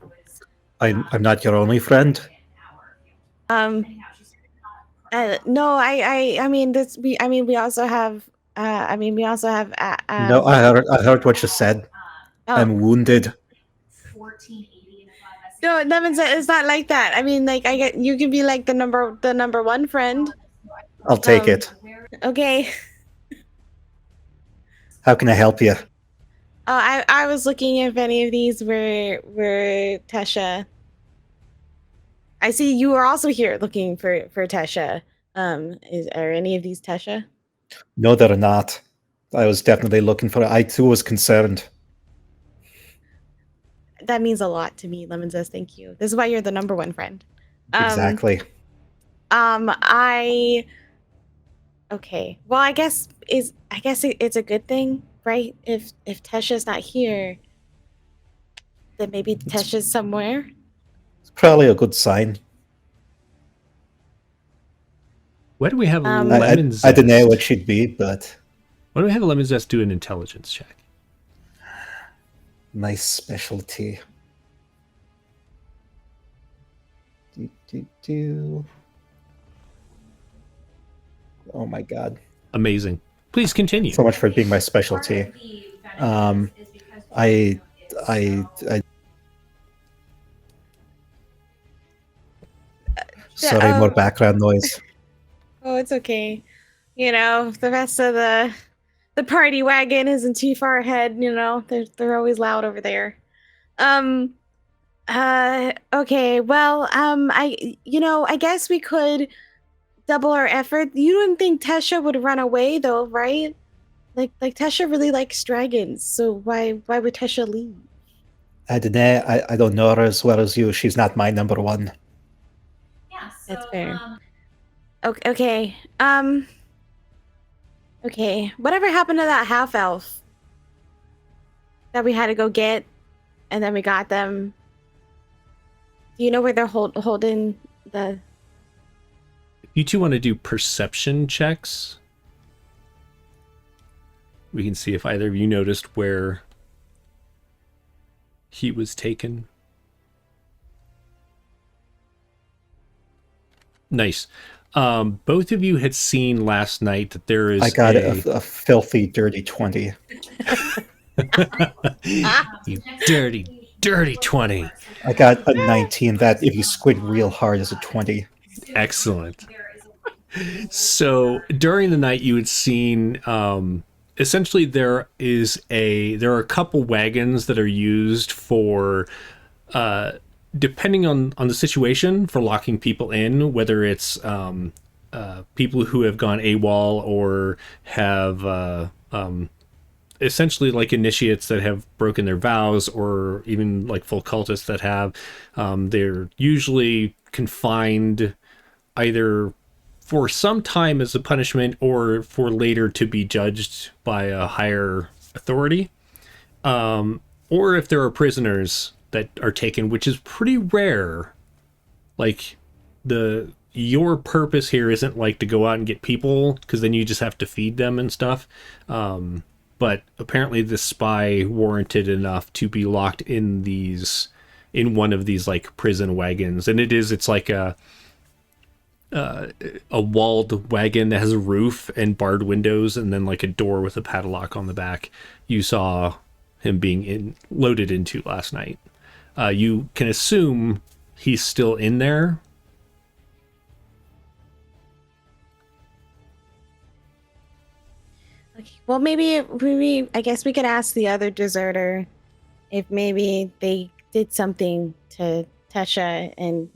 I'm not your only friend. No, I mean this. We also have. No, I heard what you said. Oh. I'm wounded. No, Lemon said it's not like that. I mean, like you can be like the number one friend. I'll take it. Okay. How can I help you? I was looking if any of these were Tesha. I see you are also here looking for Tesha. Are any of these Tesha? No, they're not. I was definitely looking for it. I too was concerned. That means a lot to me, Lemon says. Thank you. This is why you're the number one friend. Exactly. Okay. Well, I guess it's a good thing, right? If Tesha's not here, then maybe Tesha's somewhere. It's probably a good sign. Why do we have I Lemon Zest? I don't know what she'd be, but Why do we have Lemon Zest do an intelligence check? nice specialty. Do. Oh my god. Amazing. Please continue. So much for being my specialty. I Sorry, more background noise. Oh, it's okay. You know, the rest of the party wagon isn't too far ahead. You know, they're always loud over there. Okay. Well, I guess we could double our effort. You didn't think Tesha would run away, though, right? Like Tesha really likes dragons, so why would Tesha leave? I don't know. I don't know her as well as you. She's not my number one. That's fair. Okay. Okay. Whatever happened to that half elf that we had to go get, and then we got them? Do you know where they're holding the? You two want to do perception checks? We can see if either of you noticed where he was taken. Nice. Both of you had seen last night that there is I got a filthy, dirty 20. You dirty 20. I got a 19. That, if you squint real hard, is a 20. Excellent. So during the night you had seen essentially there are a couple wagons that are used for depending on the situation, for locking people in, whether it's people who have gone AWOL or have essentially like initiates that have broken their vows, or even like full cultists that have. They're usually confined either for some time as a punishment or for later to be judged by a higher authority. Or if there are prisoners that are taken, which is pretty rare. Like your purpose here isn't like to go out and get people, because then you just have to feed them and stuff. But apparently this spy warranted enough to be locked in one of these like prison wagons. And it's like a walled wagon that has a roof and barred windows, and then like a door with a padlock on the back. You saw him being loaded into last night. You can assume he's still in there. Okay. Well, maybe I guess we could ask the other deserter if maybe they did something to Tesha and,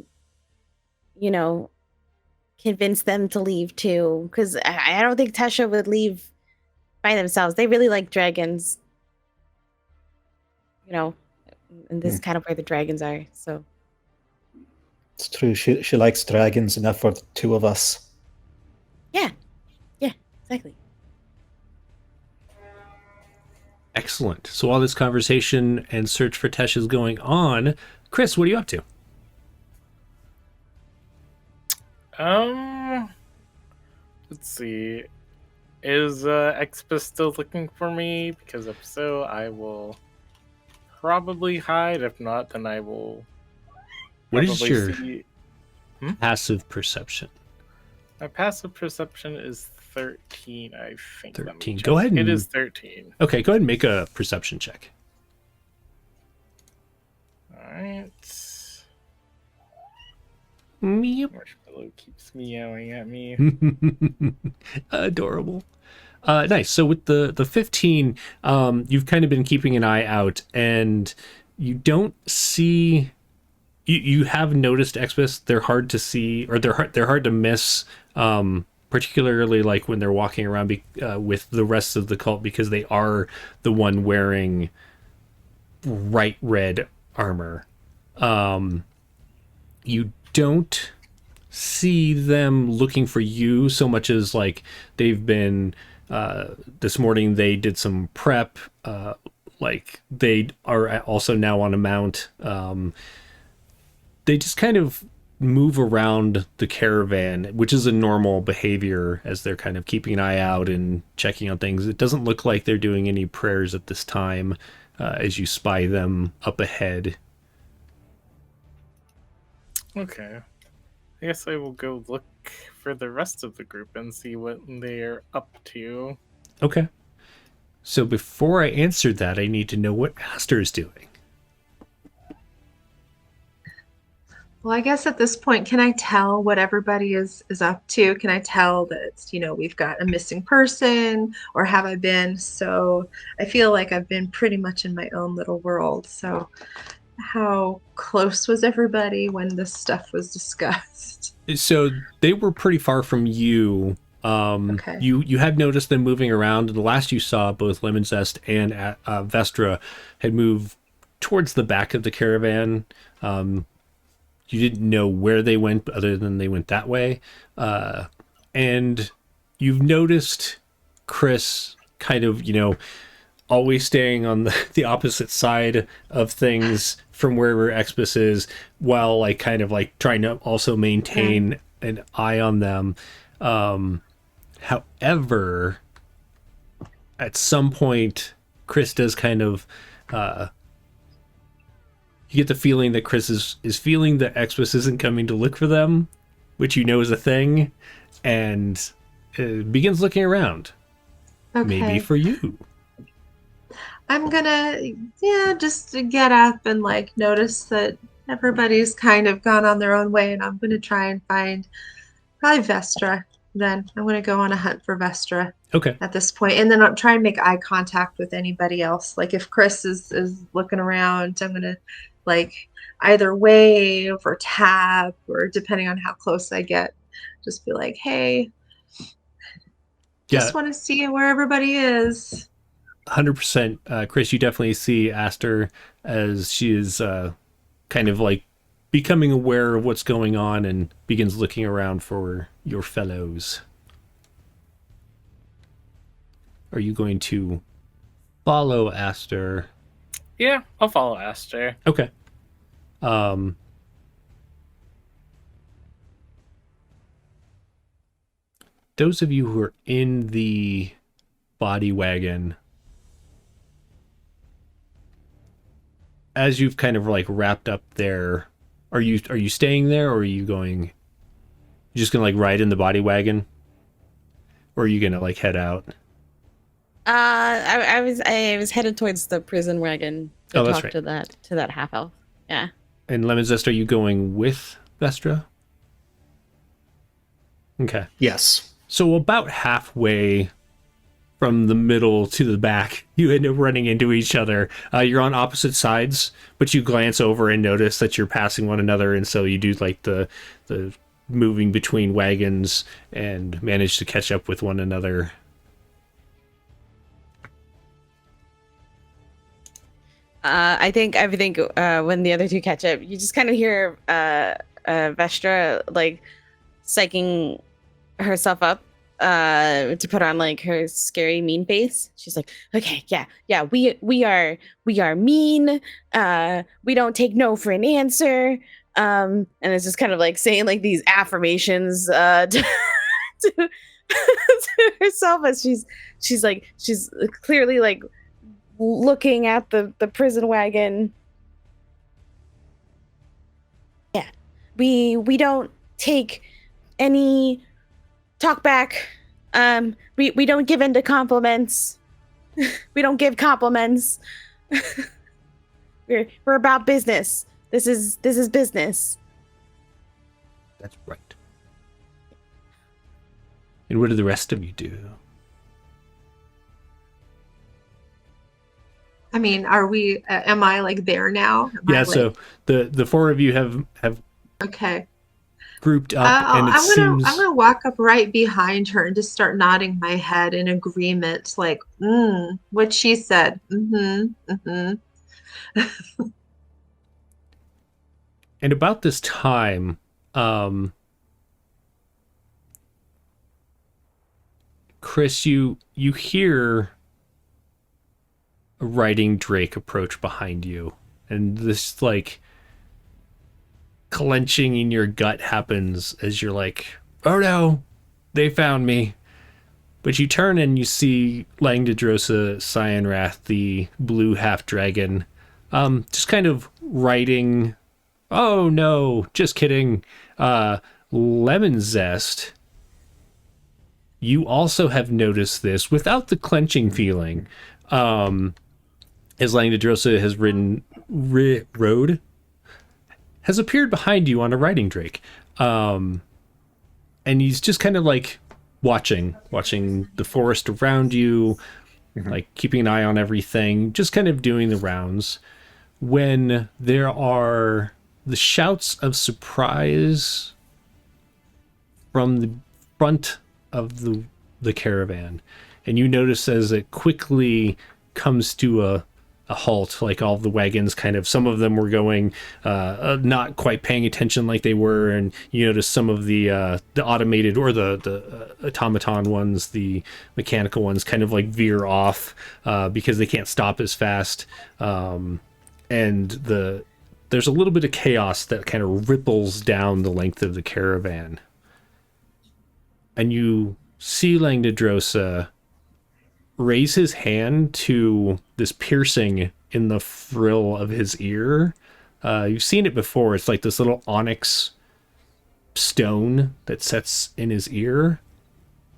you know, convince them to leave too. Because I don't think Tesha would leave by themselves. They really like dragons. You know, and this is kind of where the dragons are. So It's true. She likes dragons enough for the two of us. yeah, exactly. Excellent. So while this conversation and search for Tesh is going on, Chris, what are you up to? Let's see. Is Expa still looking for me? Because if so, I will probably hide. If not, then I will. What is probably your see... passive perception? My passive perception is 13, I think. 13. Go ahead. It is 13. Okay, go ahead and make a perception check. Alright. Meow. Marshmallow keeps meowing at me. Adorable. Nice. So with the 15, you've kind of been keeping an eye out, and you don't see. You have noticed Expis. They're hard to see, or they're hard to miss. Particularly like when they're walking around with the rest of the cult, because they are the one wearing bright red armor. You don't see them looking for you so much as like they've been this morning they did some prep, like they are also now on a mount. They just kind of move around the caravan, which is a normal behavior as they're kind of keeping an eye out and checking on things. It doesn't look like they're doing any prayers at this time, as you spy them up ahead. Okay. I guess I will go look for the rest of the group and see what they're up to. Okay. So before I answer that, I need to know what Aster is doing. Well, I guess at this point, can I tell what everybody is up to? Can I tell that, we've got a missing person, or have I been? So I feel like I've been pretty much in my own little world. So how close was everybody when this stuff was discussed? So they were pretty far from you. Okay. You had noticed them moving around, and the last you saw, both Lemon Zest and Vestra had moved towards the back of the caravan. You didn't know where they went other than they went that way. And you've noticed Chris kind of, always staying on the opposite side of things from wherever Expis is, while like kind of like trying to also maintain an eye on them. However, at some point, Chris does kind of you get the feeling that Chris is feeling that Expis isn't coming to look for them, which is a thing, and begins looking around. Okay. Maybe for you. I'm gonna, just get up and like notice that everybody's kind of gone on their own way, and I'm gonna try and find probably Vestra. Then I'm gonna go on a hunt for Vestra. Okay. At this point, and then I'll try and make eye contact with anybody else. Like if Chris is looking around, I'm gonna like either wave or tap, or depending on how close I get, just be like, hey, just want to see where everybody is. 100%. Chris, you definitely see Aster as she is kind of like becoming aware of what's going on and begins looking around for your fellows. Are you going to follow Aster? Yeah, I'll follow Aster. Okay. Those of you who are in the body wagon, as you've kind of like wrapped up there, are you staying there, or are you going You're just gonna like ride in the body wagon, or are you gonna like head out? I was headed towards the prison wagon to Oh, that's talk right. to that half elf. Yeah. And Lemon Zest, are you going with Vestra? Okay. Yes. So about halfway from the middle to the back, you end up running into each other. You're on opposite sides, but you glance over and notice that you're passing one another, and so you do like the moving between wagons and manage to catch up with one another. I think when the other two catch up, you just kind of hear Vestra like psyching herself up to put on like her scary mean face. She's like, okay, yeah, we are mean. We don't take no for an answer. And it's just kind of like saying like these affirmations to, to herself as she's clearly like looking at the prison wagon. Yeah, we don't take any talk back. We don't give in to compliments. We don't give compliments. We're about business. This is business. That's right. And what do the rest of you do? I mean, are we? Am I like there now? So the four of you have Okay. grouped up, and I'm gonna walk up right behind her and just start nodding my head in agreement, like, what she said. And about this time, Chris, you hear a riding drake approach behind you, and this like clenching in your gut happens as you're like, oh no, they found me. But you turn and you see Langdedrosa Cyanrath, the blue half dragon, just kind of riding. Oh no, just kidding. Lemon Zest, you also have noticed this without the clenching feeling. As Langdedrosa has rode, has appeared behind you on a riding drake. And he's just kind of like watching the forest around you, like keeping an eye on everything, just kind of doing the rounds. When there are the shouts of surprise from the front of the caravan, and you notice as it quickly comes to a halt, like all of the wagons kind of, some of them were going not quite paying attention like they were, and you notice some of the automated or the automaton ones, the mechanical ones, kind of like veer off because they can't stop as fast, and there's a little bit of chaos that kind of ripples down the length of the caravan, and you see Langdedrosa raise his hand to this piercing in the frill of his ear. You've seen it before. It's like this little onyx stone that sets in his ear,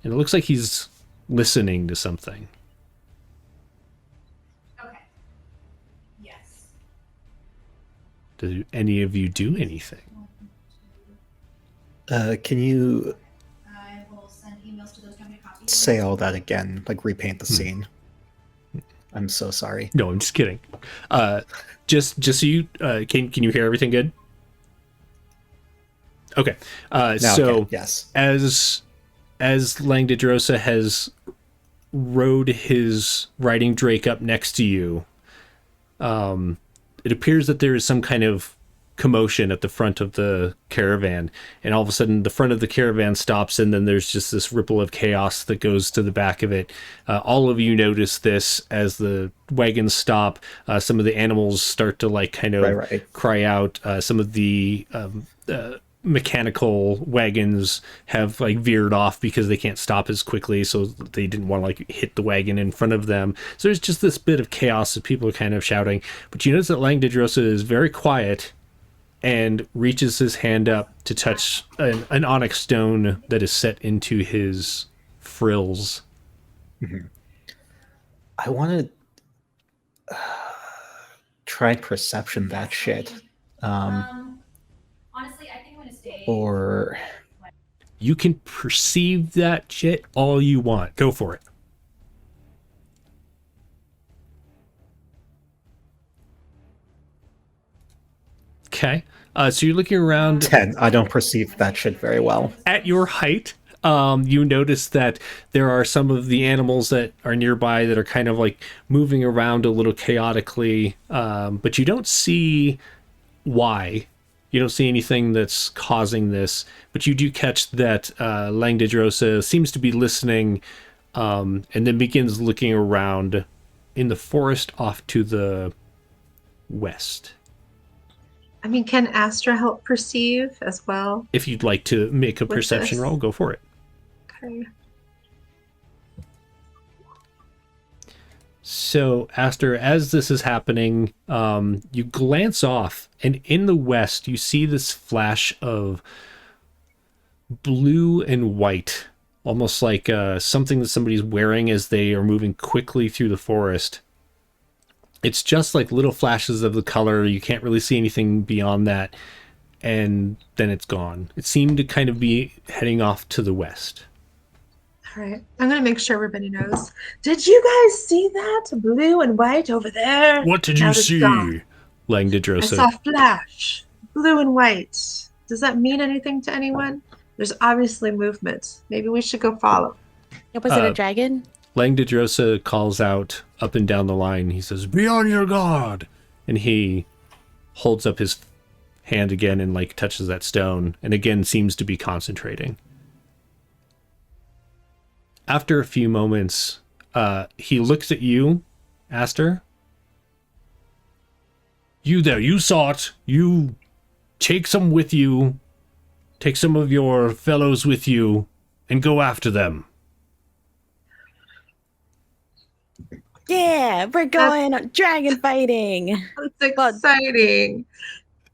and it looks like he's listening to something. Okay. Yes. Do any of you do anything? Can you I will send emails to those company copies. say all that again? Like repaint the scene. I'm so sorry. No, I'm just kidding. Just so you can you hear everything good? Okay. So okay, yes. as Langdedrosa has rode his riding drake up next to you, it appears that there is some kind of commotion at the front of the caravan, and all of a sudden the front of the caravan stops, and then there's just this ripple of chaos that goes to the back of it. All of you notice this as the wagons stop. Some of the animals start to like kind of cry out. Some of the mechanical wagons have like veered off because they can't stop as quickly, so they didn't want to like hit the wagon in front of them. So there's just this bit of chaos that people are kind of shouting, but you notice that Langdedrosa is very quiet and reaches his hand up to touch an onyx stone that is set into his frills. I want to try perception that shit. Honestly, I think I'm gonna stay. Or You can perceive that shit all you want. Go for it. Okay. So you're looking around 10. I don't perceive that shit very well. at your height. You notice that there are some of the animals that are nearby that are kind of like moving around a little chaotically, but you don't see why. You don't see anything that's causing this, but you do catch that Langdedrosa seems to be listening, and then begins looking around in the forest off to the west. I mean, can Astra help perceive as well? If you'd like to make a With perception this? roll, go for it. Okay. So, Aster, as this is happening, you glance off, and in the west, you see this flash of blue and white, almost like something that somebody's wearing as they are moving quickly through the forest. It's just like little flashes of the color. You can't really see anything beyond that, and then it's gone. It seemed to kind of be heading off to the west. All right. I'm going to make sure everybody knows. Did you guys see that? Blue and white over there? What did Now you it's see? gone. I Langdedrosa. saw flash. Blue and white. Does that mean anything to anyone? There's obviously movement. Maybe we should go follow. Was it a dragon? Langdedrosa calls out up and down the line. He says, "Be on your guard!" And he holds up his hand again and like touches that stone, and again seems to be concentrating. After a few moments, he looks at you, Aster. You there, you saw it. You take some with you. Take some of your fellows with you and go after them. Yeah, we're going dragon fighting. That's exciting.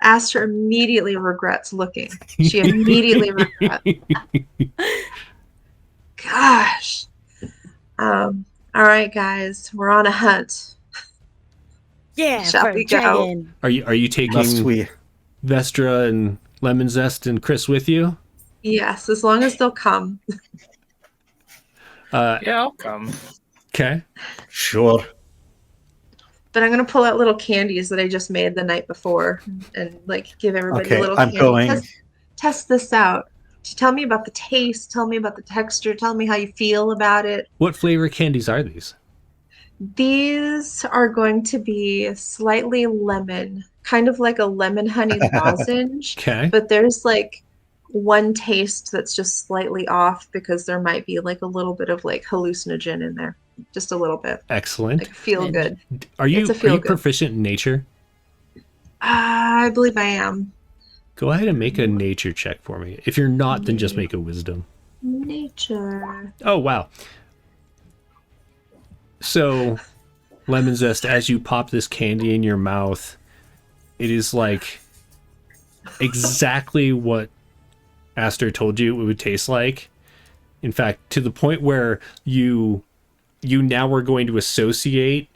Astra immediately regrets looking. She immediately regrets. Gosh. All right, guys. We're on a hunt. Yeah, Shall for we a go? dragon. Are you Must taking we? Vestra and Lemon Zest and Chris with you? Yes, as long as they'll come. Yeah, I'll come. Okay. Sure. But I'm gonna pull out little candies that I just made the night before and like give everybody Okay, a little I'm candy. going. Test this out. Tell me about the taste. Tell me about the texture. Tell me how you feel about it. What flavor candies are these? These are going to be slightly lemon, kind of like a lemon honey lozenge. Okay. But there's like one taste that's just slightly off because there might be like a little bit of like hallucinogen in there. Just a little bit. Excellent. Like feel good. Are you it's a feel good. proficient in nature? I believe I am. Go ahead and make a nature check for me. If you're not, then just make a wisdom. Nature. Oh, wow. So, Lemon Zest, as you pop this candy in your mouth, it is like exactly what Aster told you it would taste like. In fact, to the point where you now are going to associate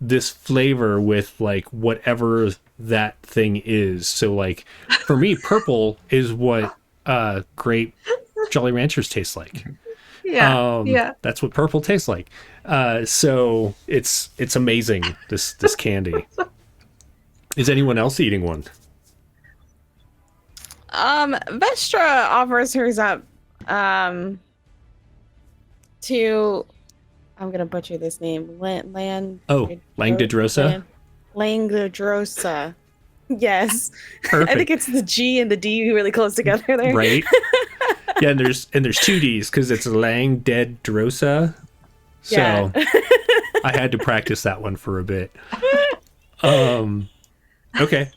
this flavor with like whatever that thing is. So like for me, purple is what grape Jolly Ranchers taste like. Yeah. Yeah. That's what purple tastes like. So it's amazing, this candy. Is anyone else eating one? Vestra offers hers up to, I'm gonna butcher this name. Langdedrosa? Langdedrosa. Yes. Perfect. I think it's the G and the D really close together there. Right. Yeah, and there's two D's because it's Langdedrosa. So Yeah. I had to practice that one for a bit. Okay.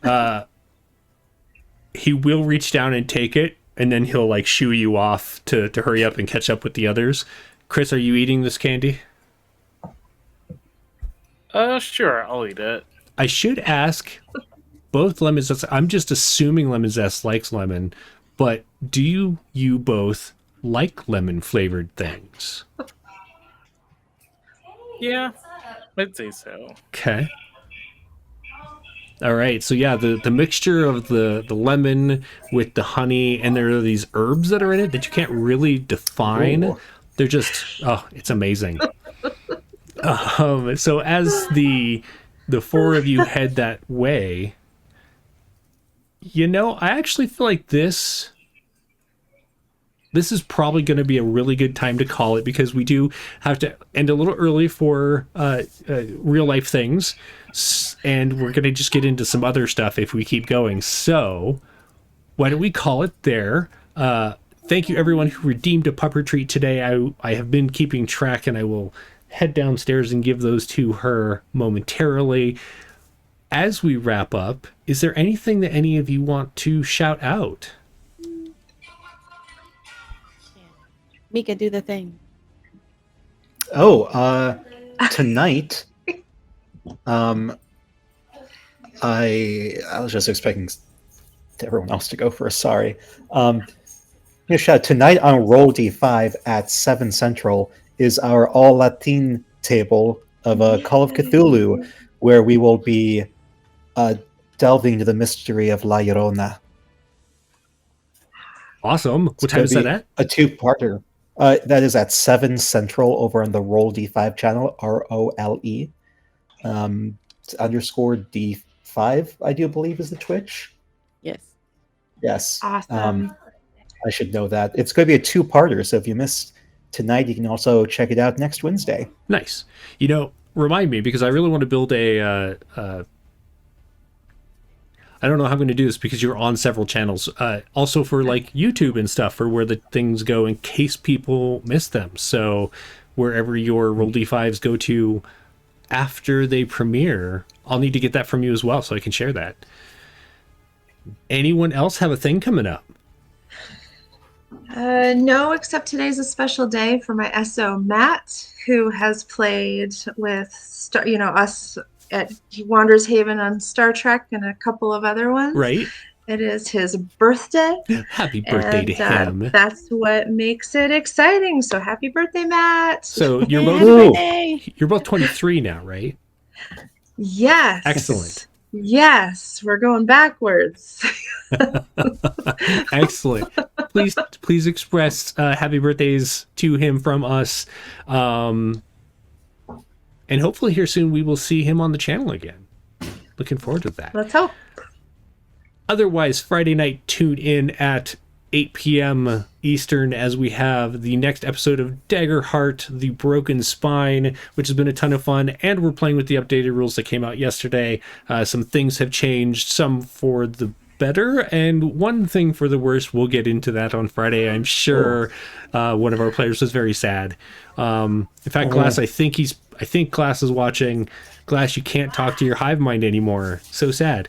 He will reach down and take it, and then he'll like shoo you off to hurry up and catch up with the others. Chris, are you eating this candy? Sure, I'll eat it. I should ask, both lemon zest. I'm just assuming lemon zest likes lemon, but do you both like lemon flavored things? Yeah, I'd say so. Okay. All right. So yeah, the mixture of the lemon with the honey, and there are these herbs that are in it that you can't really define. Ooh. They're just, oh, it's amazing. So as the four of you head that way, I actually feel like this is probably going to be a really good time to call it, because we do have to end a little early for real life things, and we're going to just get into some other stuff if we keep going. So why don't we call it there? Thank you everyone who redeemed a pupper treat today. I have been keeping track, and I will head downstairs and give those to her momentarily. As we wrap up, is there anything that any of you want to shout out? Mika, do the thing. Oh, tonight, I was just expecting everyone else to go first. Sorry. Tonight on Roll D5 at 7 Central is our all Latin table of Call of Cthulhu, where we will be delving into the mystery of La Llorona. Awesome. What time is that at? A two-parter. That is at 7 Central over on the Roll D5 channel, ROLE. _D5, I do believe, is the Twitch. Yes. Yes. Awesome. I should know that. It's going to be a two-parter, so if you missed tonight, you can also check it out next Wednesday. Nice. Remind me, because I really want to build a... I don't know how I'm going to do this, because you're on several channels. Also for like YouTube and stuff, for where the things go in case people miss them. So wherever your Roll D5s go to after they premiere, I'll need to get that from you as well, so I can share that. Anyone else have a thing coming up? No, except today's a special day for my SO Matt, who has played with us at Wander's Haven on Star Trek and a couple of other ones. Right. It is his birthday. Happy birthday to him. That's what makes it exciting. So happy birthday, Matt. So you're both 23 now, right? Yes. Excellent. Yes, we're going backwards. Excellent. Please express happy birthdays to him from us. And hopefully here soon we will see him on the channel again. Looking forward to that. Let's hope. Otherwise, Friday night, tune in at 8 p.m. Eastern as we have the next episode of Daggerheart, The Broken Spine, which has been a ton of fun, and we're playing with the updated rules that came out yesterday. Some things have changed, some for the better, and one thing for the worse. We'll get into that on Friday. I'm sure one of our players was very sad. In fact, Glass, I think Glass is watching. Glass, you can't talk to your hive mind anymore. So sad.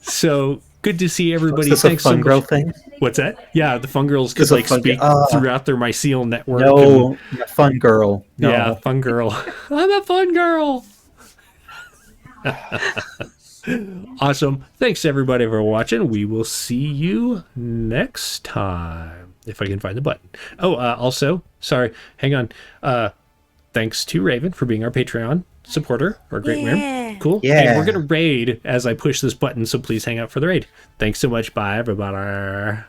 So good to see everybody. Is this Thanks a fun so girl much. thing? What's that? Yeah, the fun girls could like speak throughout their mycelial network. No, fun girl. No. Yeah, fun girl. I'm a fun girl. Awesome. Thanks everybody for watching. We will see you next time. If I can find the button. Also, sorry, hang on. Thanks to Raven for being our Patreon supporter, or Great Ram. Cool. Yeah. And we're gonna raid as I push this button, so please hang out for the raid. Thanks so much. Bye everybody.